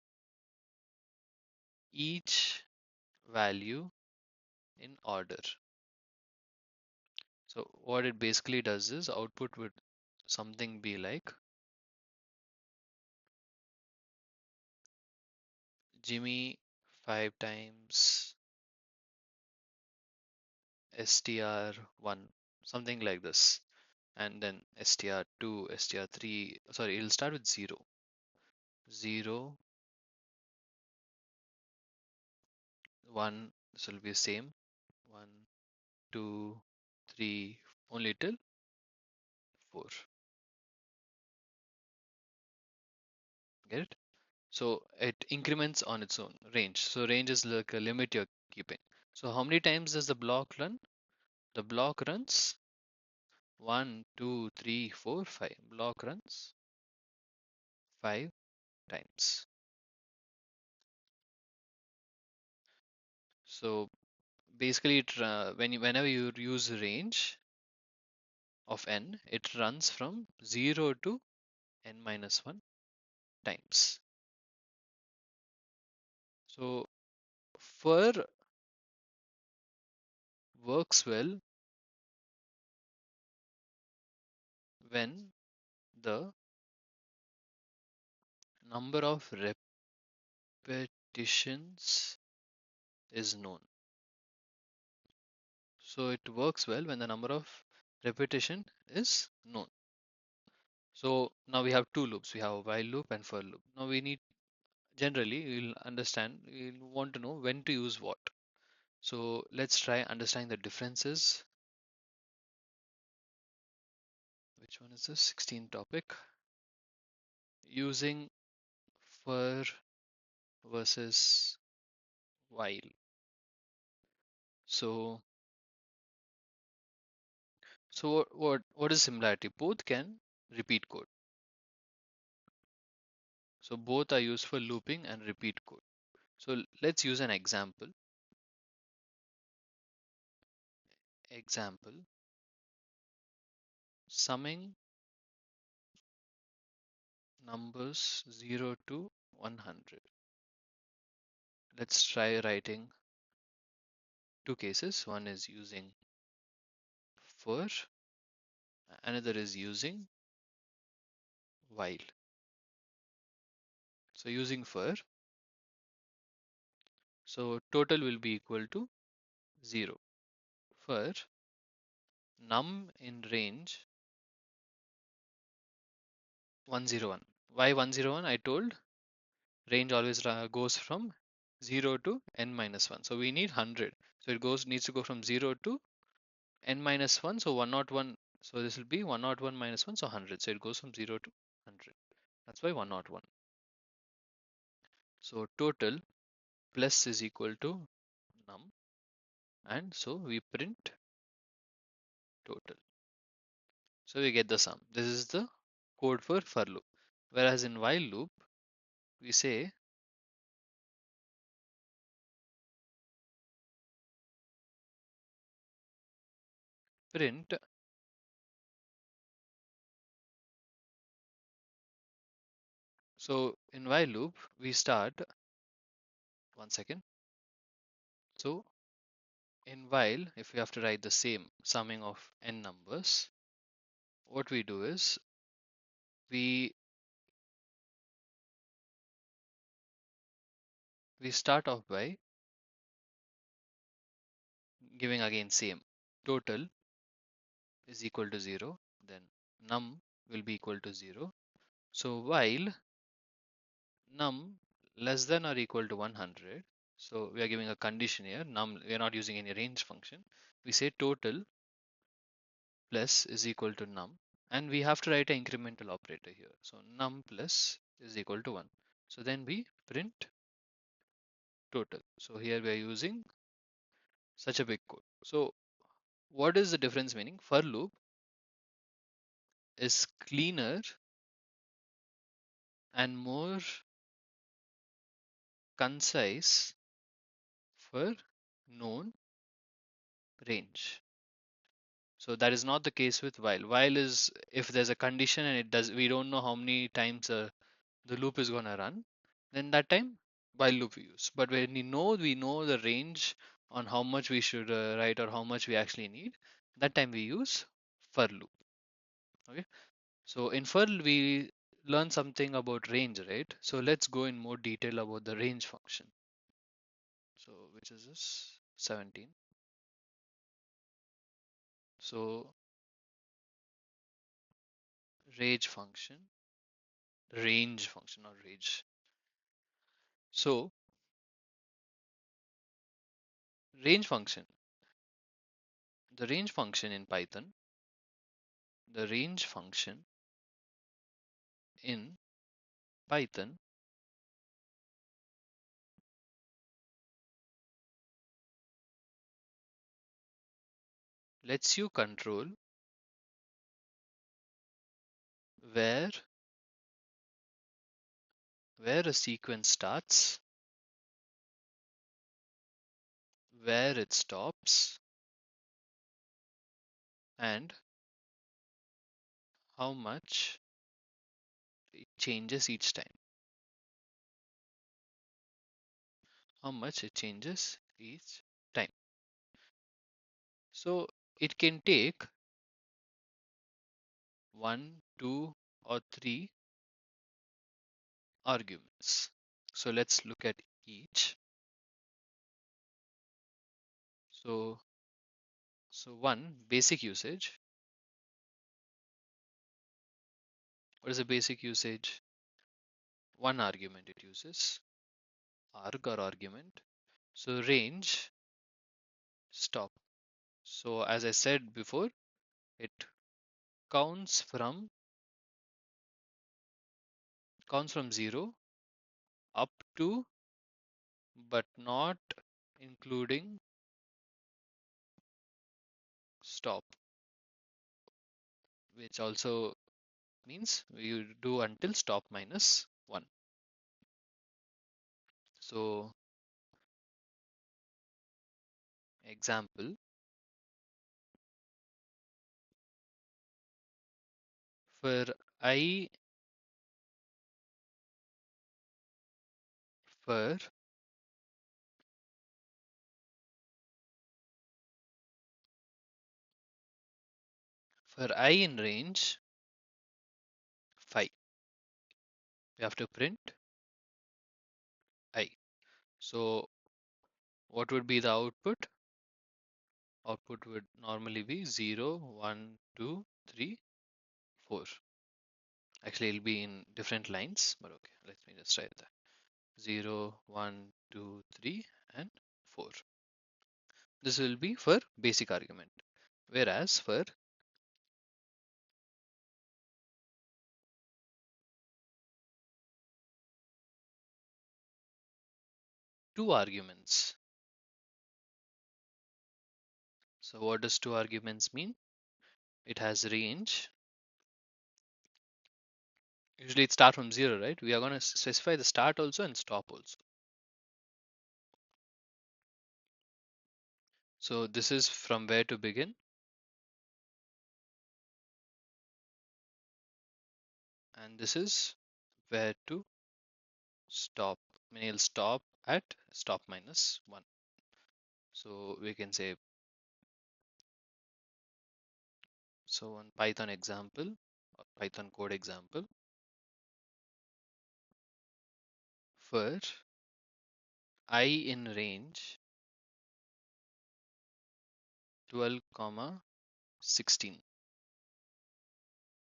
[SPEAKER 2] each value in order. So what it basically does is output would something be like Jimmy 5 times str1, something like this, and then str2, str3. Sorry, it'll start with 0, 0, 1. This will be same, 1, 2, 3, only till 4. Get it? So it increments on its own range. So range is like a limit you're keeping. So how many times does the block run? The block runs 1, 2, 3, 4, 5. Block runs 5 times. So basically, whenever you use range of n, it runs from 0 to n minus 1 times. So for works well when the number of repetitions is known. So it works well when the number of repetition is known. So now we have two loops. We have a while loop and for loop. Now we need, generally you'll understand, you'll want to know when to use what. So let's try understanding the differences. Which one is this? 16th topic. Using for versus while. So what is similarity? Both can repeat code. So both are used for looping and repeat code. So let's use an example. Example, summing numbers 0 to 100. Let's try writing two cases. One is using for, another is using while. So using for, so total will be equal to 0. For num in range 101. Why 101? I told range always goes from 0 to n minus 1. So we need 100. So it needs to go from 0 to n minus 1. So 101. So this will be 101 minus 1. So 100. So it goes from 0 to 100. That's why 101. So total plus is equal to num. And so we print total. So we get the sum. This is the code for loop. Whereas in while loop, we say print. So in while loop, we start, one second. So in while, if we have to write the same summing of n numbers, what we do is we we start off by giving again same total is equal to 0, then num will be equal to 0. So while num less than or equal to 100, so we are giving a condition here, num, we are not using any range function. We say total plus is equal to num, and we have to write an incremental operator here. So num plus is equal to 1. So then we print total. So here we are using such a big code. So what is the difference meaning? For loop is cleaner and more concise for known range. So that is not the case with while. While is if there's a condition and it does, we don't know how many times the loop is going to run, then that time while loop we use. But when we know the range on how much we should write or how much we actually need, that time we use for loop. Okay. So in for we learn something about range, right? So let's go in more detail about the range function. So which is this 17. So range function or range. So range function, the range function in Python, the range function in Python lets you control where where a sequence starts, where it stops, and how much it changes each time. How much it changes each time. So it can take one, two, or three arguments. So let's look at each. So one basic usage. What is a basic usage? One argument it uses, arg or argument. So range stop. So as I said before, it counts from counts from 0 up to but not including stop, which also means you do until stop minus 1. So example, for I for I in range 5, we have to print I. So what would be the output? Output would normally be 0, 1, 2, 3, 4. Actually, it'll be in different lines, but okay, let me just try that. 0, 1, 2, 3, and 4. This will be for basic argument. Whereas for two arguments. So what does two arguments mean? It has range. Usually it starts from 0, right? We are going to specify the start also and stop also. So this is from where to begin, and this is where to stop. I mean, it'll stop at stop minus 1. So we can say, so on Python example, or Python code example, for I in range 12 comma 16.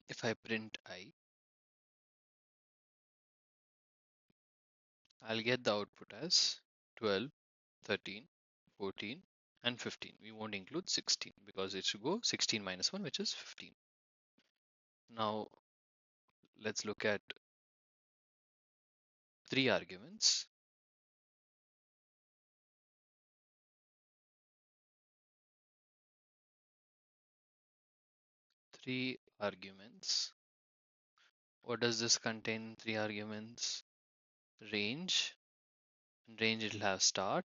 [SPEAKER 2] If I print I, I'll get the output as 12, 13, 14, and 15. We won't include 16 because it should go 16 minus 1, which is 15. Now let's look at three arguments. Three arguments. What does this contain? Three arguments. Range. In range it'll have start,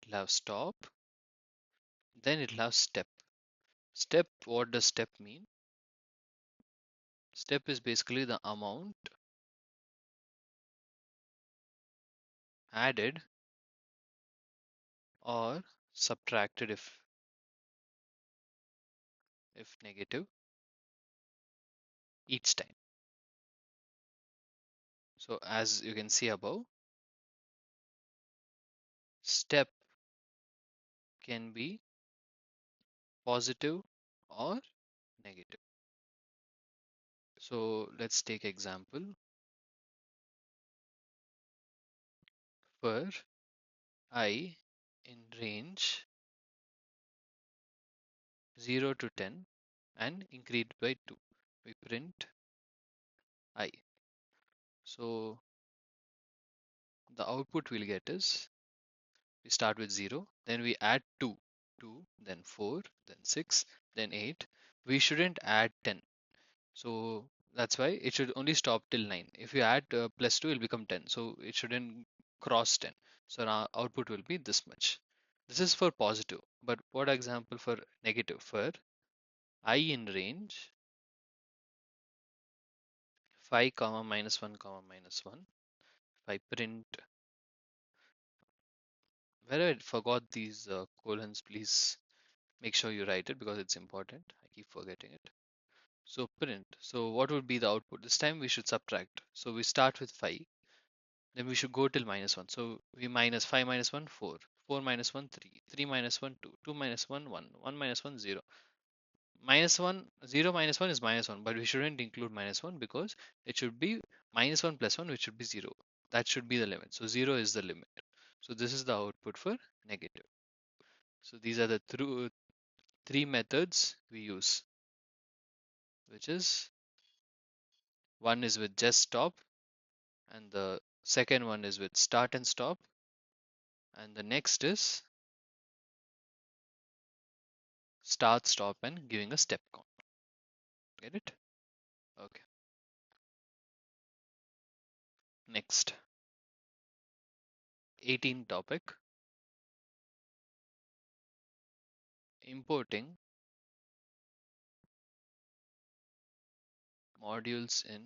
[SPEAKER 2] it'll have stop, then it'll have step. Step, what does step mean? Step is basically the amount added or subtracted if negative each time. So as you can see above, step can be positive or negative. So let's take example for I in range 0 to 10 and increased by 2. We print I. So the output we'll get is we start with 0, then we add 2, 2, then 4, then 6, then 8. We shouldn't add 10. So that's why it should only stop till 9. If you add plus 2, it will become 10. So it shouldn't cross 10. So our output will be this much. This is for positive. But what example for negative? For I in range 5 comma minus 1 comma minus 1. If I print, where I forgot these colons, please make sure you write it because it's important. I keep forgetting it. So print. So what would be the output? This time we should subtract. So we start with 5. Then we should go till minus 1. So we minus 5 minus 1, 4. 4 minus 1, 3. 3 minus 1, 2. 2 minus 1, 1. 1 minus 1, 0. Minus 1, 0 minus 1 is minus 1. But we shouldn't include minus 1 because it should be minus 1 plus 1, which should be 0. That should be the limit. So 0 is the limit. So this is the output for negative. So these are the three methods we use, which is one is with just stop, and the second one is with start and stop, and the next is start, stop, and giving a step count. Get it? Okay. Next, 18 topic, importing modules in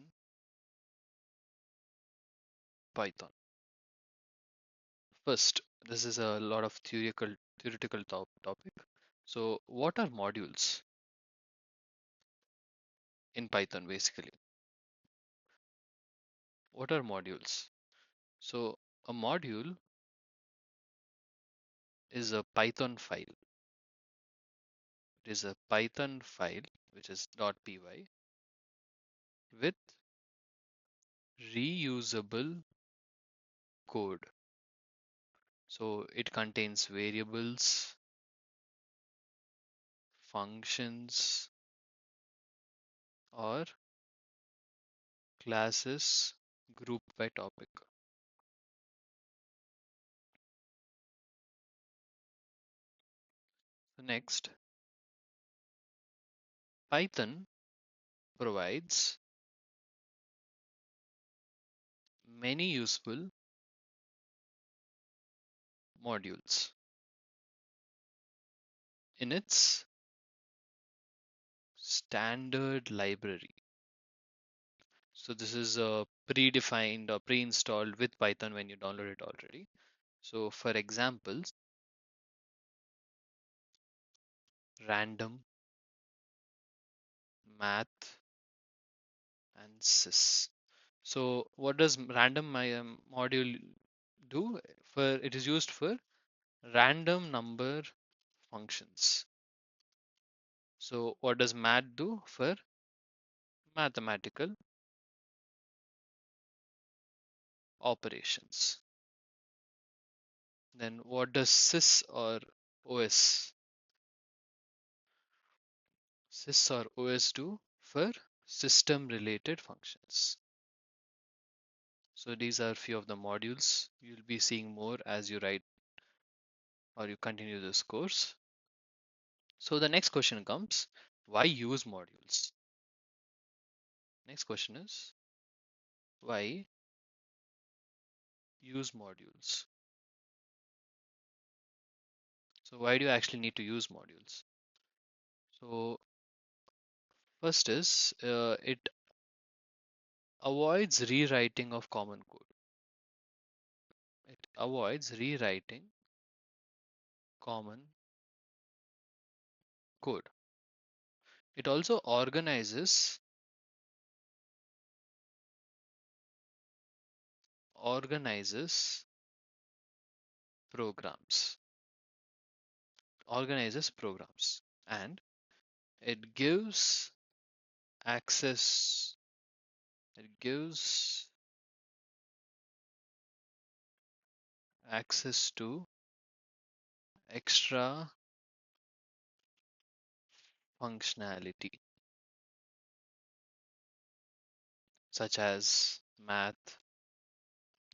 [SPEAKER 2] Python. First, this is a lot of theoretical topic. So what are modules in Python basically? What are modules? So a module is a Python file. It is a Python file which is .py with reusable code. So it contains variables, functions, or classes grouped by topic. So next, Python provides many useful modules in its standard library. So this is predefined or pre-installed with Python when you download it already. So for examples, random, math, and sys. So what does random module do? it is used for random number functions. So what does math do? For mathematical operations. Then what does sys or os? Sys or os do? For system related functions. So these are few of the modules. You'll be seeing more as you write or you continue this course. So the next question comes, why use modules? Next question is, why use modules? So why do you actually need to use modules? So first is it avoids rewriting of common code. It avoids rewriting common code. It also organizes programs, organizes programs, and it gives access. It gives access to extra functionality such as math,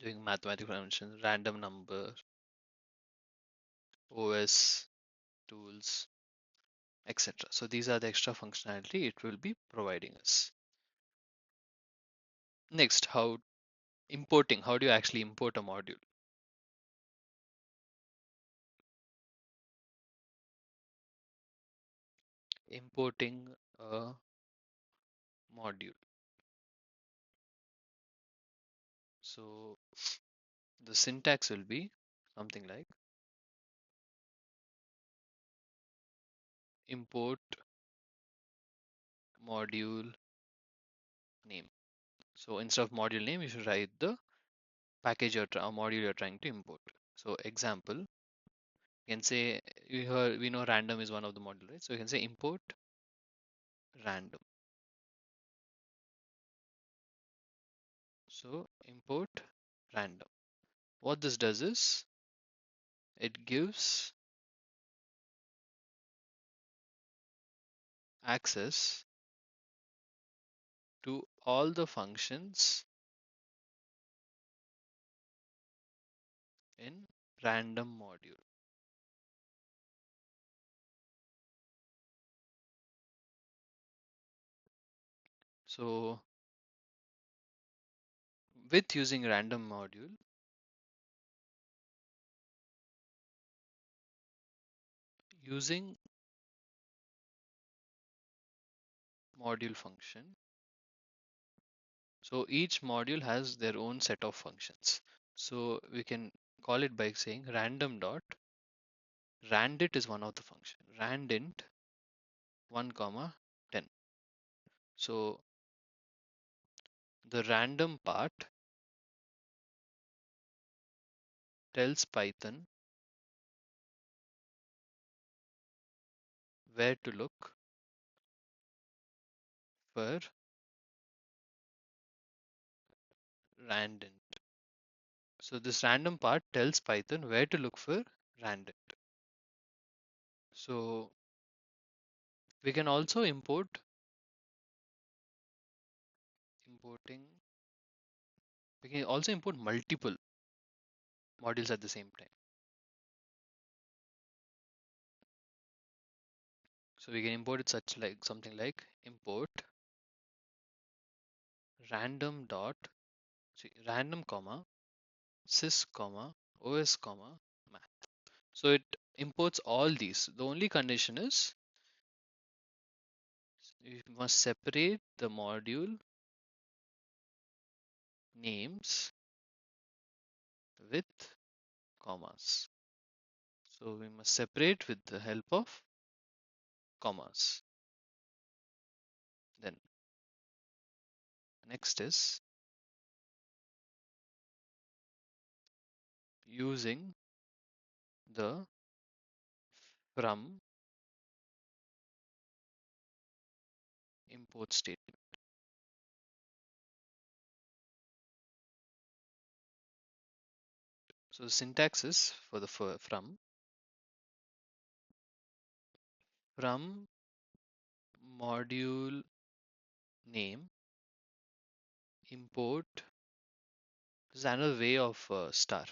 [SPEAKER 2] doing mathematical functions, random number, OS tools, etc. So these are the extra functionality it will be providing us. Next, how importing. How do you actually import a module? Importing a module. So the syntax will be something like import module name. So instead of module name, you should write the package or module you're trying to import. So example, you can say we know random is one of the module, right? So you can say import random. So import random. What this does is it gives access to all the functions in random module. So with using random module, using module function, so each module has their own set of functions. So we can call it by saying random dot randit is one of the function. Randint 1 comma 10. So the random part tells Python where to look for randint. So this random part tells Python where to look for randint. So we can also importing we can also import multiple modules at the same time. So we can import it such like something like import random dot random comma sys comma os comma math. So it imports all these. The only condition is you must separate the module names with commas. So we must separate with the help of commas. Then next is using the from import statement. So the syntax is for the from module name import. This is another way of star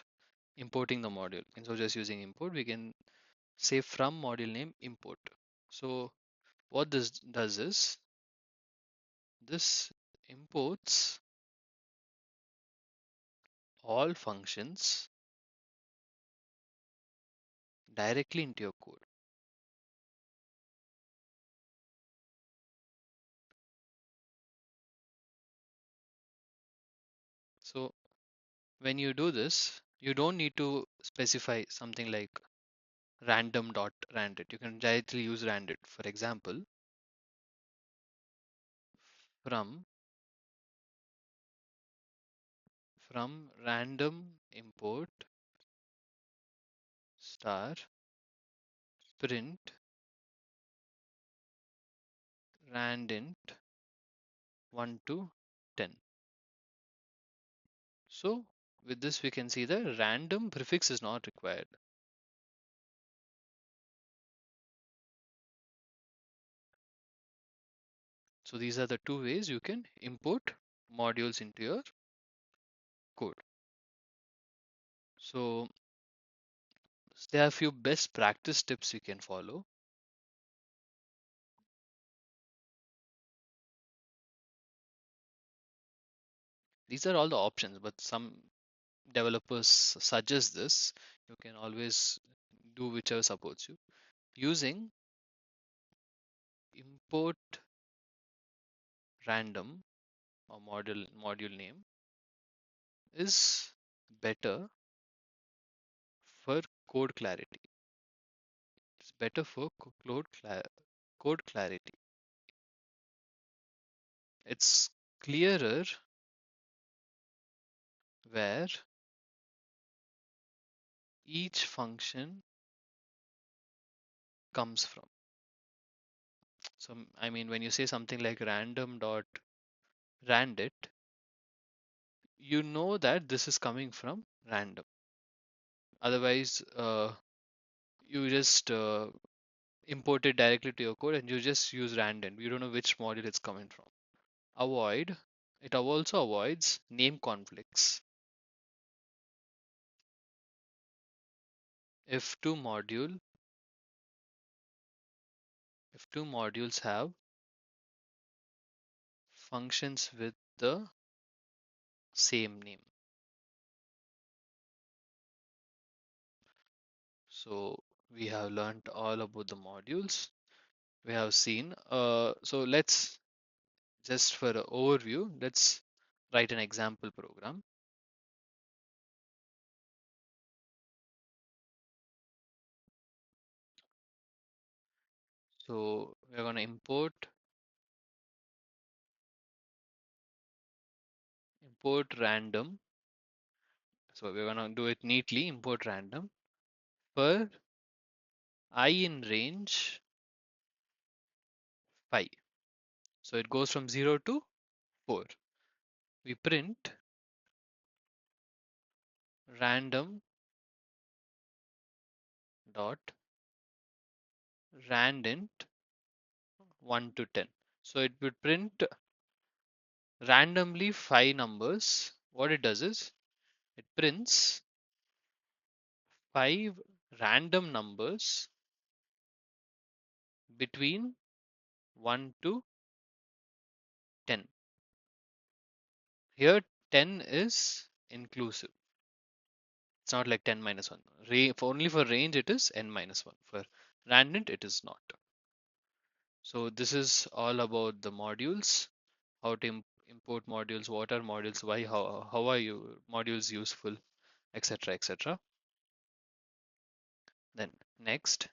[SPEAKER 2] importing the module. Instead of just using import, we can say from module name import. So what this does is this imports all functions directly into your code. So when you do this, you don't need to specify something like random dot randit. You can directly use randit. For example, from random import star print randint 1 to 10. So with this we can see the random prefix is not required. So these are the two ways you can import modules into your code. So there are a few best practice tips you can follow. These are all the options, but some developers suggest this. You can always do whichever supports you. Using import random or module name is better for code clarity. It's better for code clarity. It's clearer where each function comes from. So I mean, when you say something like random dot randit, you know that this is coming from random. Otherwise, you just import it directly to your code and you just use random. You don't know which module it's coming from. Avoid. It also avoids name conflicts. If two modules have functions with the same name. So we have learned all about the modules. We have seen. So let's just for an overview, let's write an example program. So we're going to import random. So we're going to do it neatly. Import random for I in range 5. So it goes from 0 to 4. We print random dot randint 1 to 10. So it would print randomly 5 numbers. What it does is it prints 5 random numbers between 1 to 10. Here 10 is inclusive. It's not like 10 minus 1. Only for range it is n minus 1. For random it is not. So this is all about the modules, how to import modules, what are modules, why, how are you modules useful, etc. etc. Then next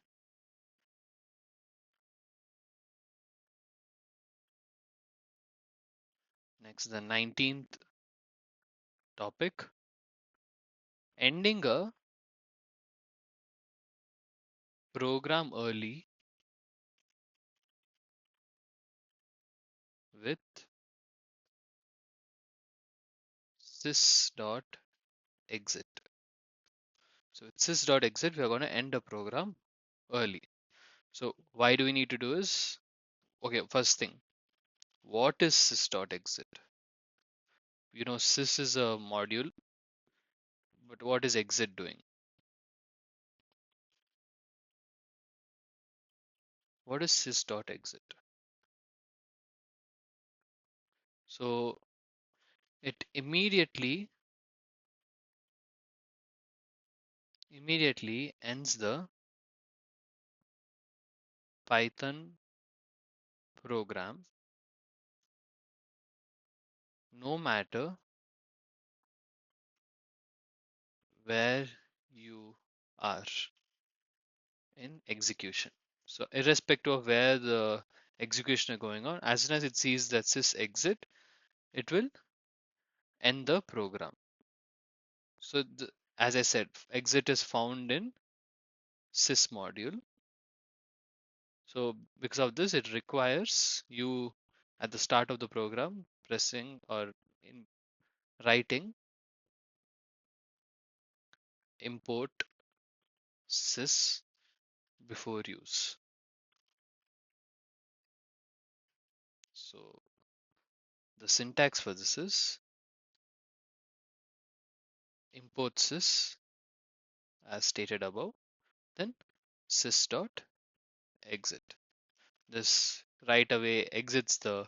[SPEAKER 2] the 19th topic, ending a program early with sys.exit. So with sys.exit, we are going to end a program early. So why do we need to do is, okay, first thing, what is sys.exit? You know, sys is a module, but what is exit doing? What is sys.exit? So it immediately ends the Python program no matter where you are in execution. So irrespective of where the execution is going on, as soon as it sees that sys exit, it will end the program. So as I said, exit is found in sys module. So because of this, it requires you at the start of the program pressing or in writing import sys before use. So the syntax for this is import sys as stated above, then sys dot exit. This right away exits the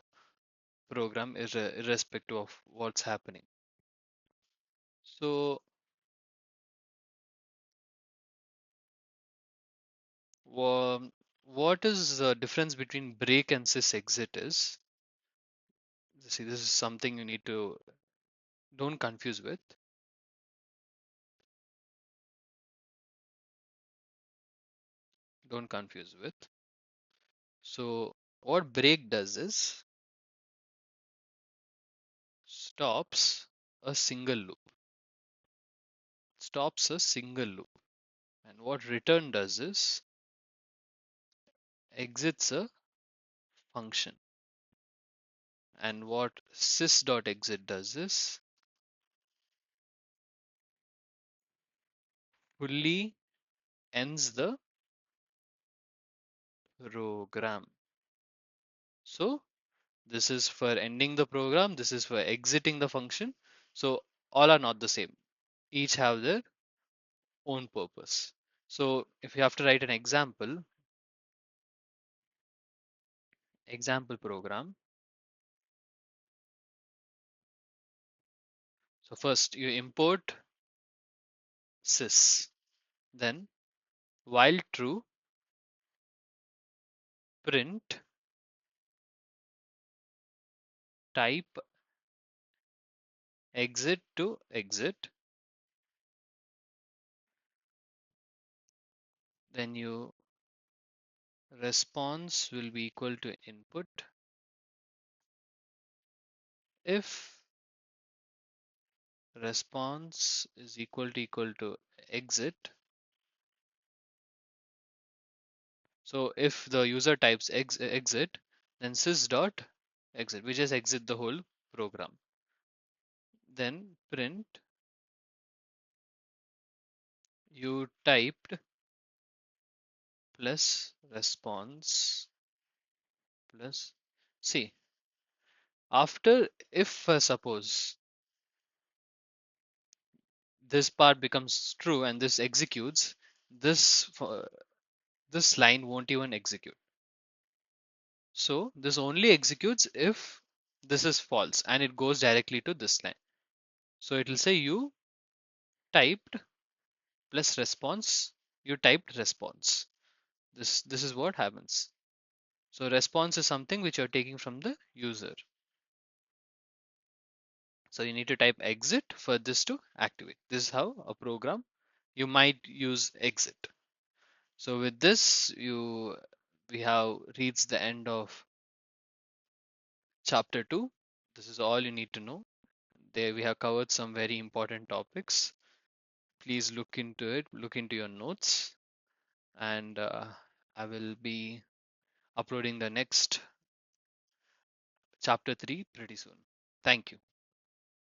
[SPEAKER 2] program irrespective of what's happening. So what is the difference between break and sys exit is, see, this is something you need to don't confuse with. Don't confuse with. So what break does is stops a single loop. Stops a single loop. And what return does is exits a function. And what sys.exit does is fully ends the program. So this is for ending the program, this is for exiting the function. So all are not the same. Each have their own purpose. So if you have to write an example program. So first you import sys, then while true, print type exit to exit, then you response will be equal to input if response is equal to exit. So if the user types exit, then sys dot exit, we just exit the whole program. Then print you typed plus response plus, see, after if suppose this part becomes true and this executes, this this line won't even execute. So this only executes if this is false and it goes directly to this line. So it will say you typed plus response, you typed response. This is what happens. So response is something which you're taking from the user. So you need to type exit for this to activate. This is how a program you might use exit. So with this, we have reached the end of chapter 2. This is all you need to know. There we have covered some very important topics. Please look into it, look into your notes. and I will be uploading the next chapter 3 pretty soon. Thank you.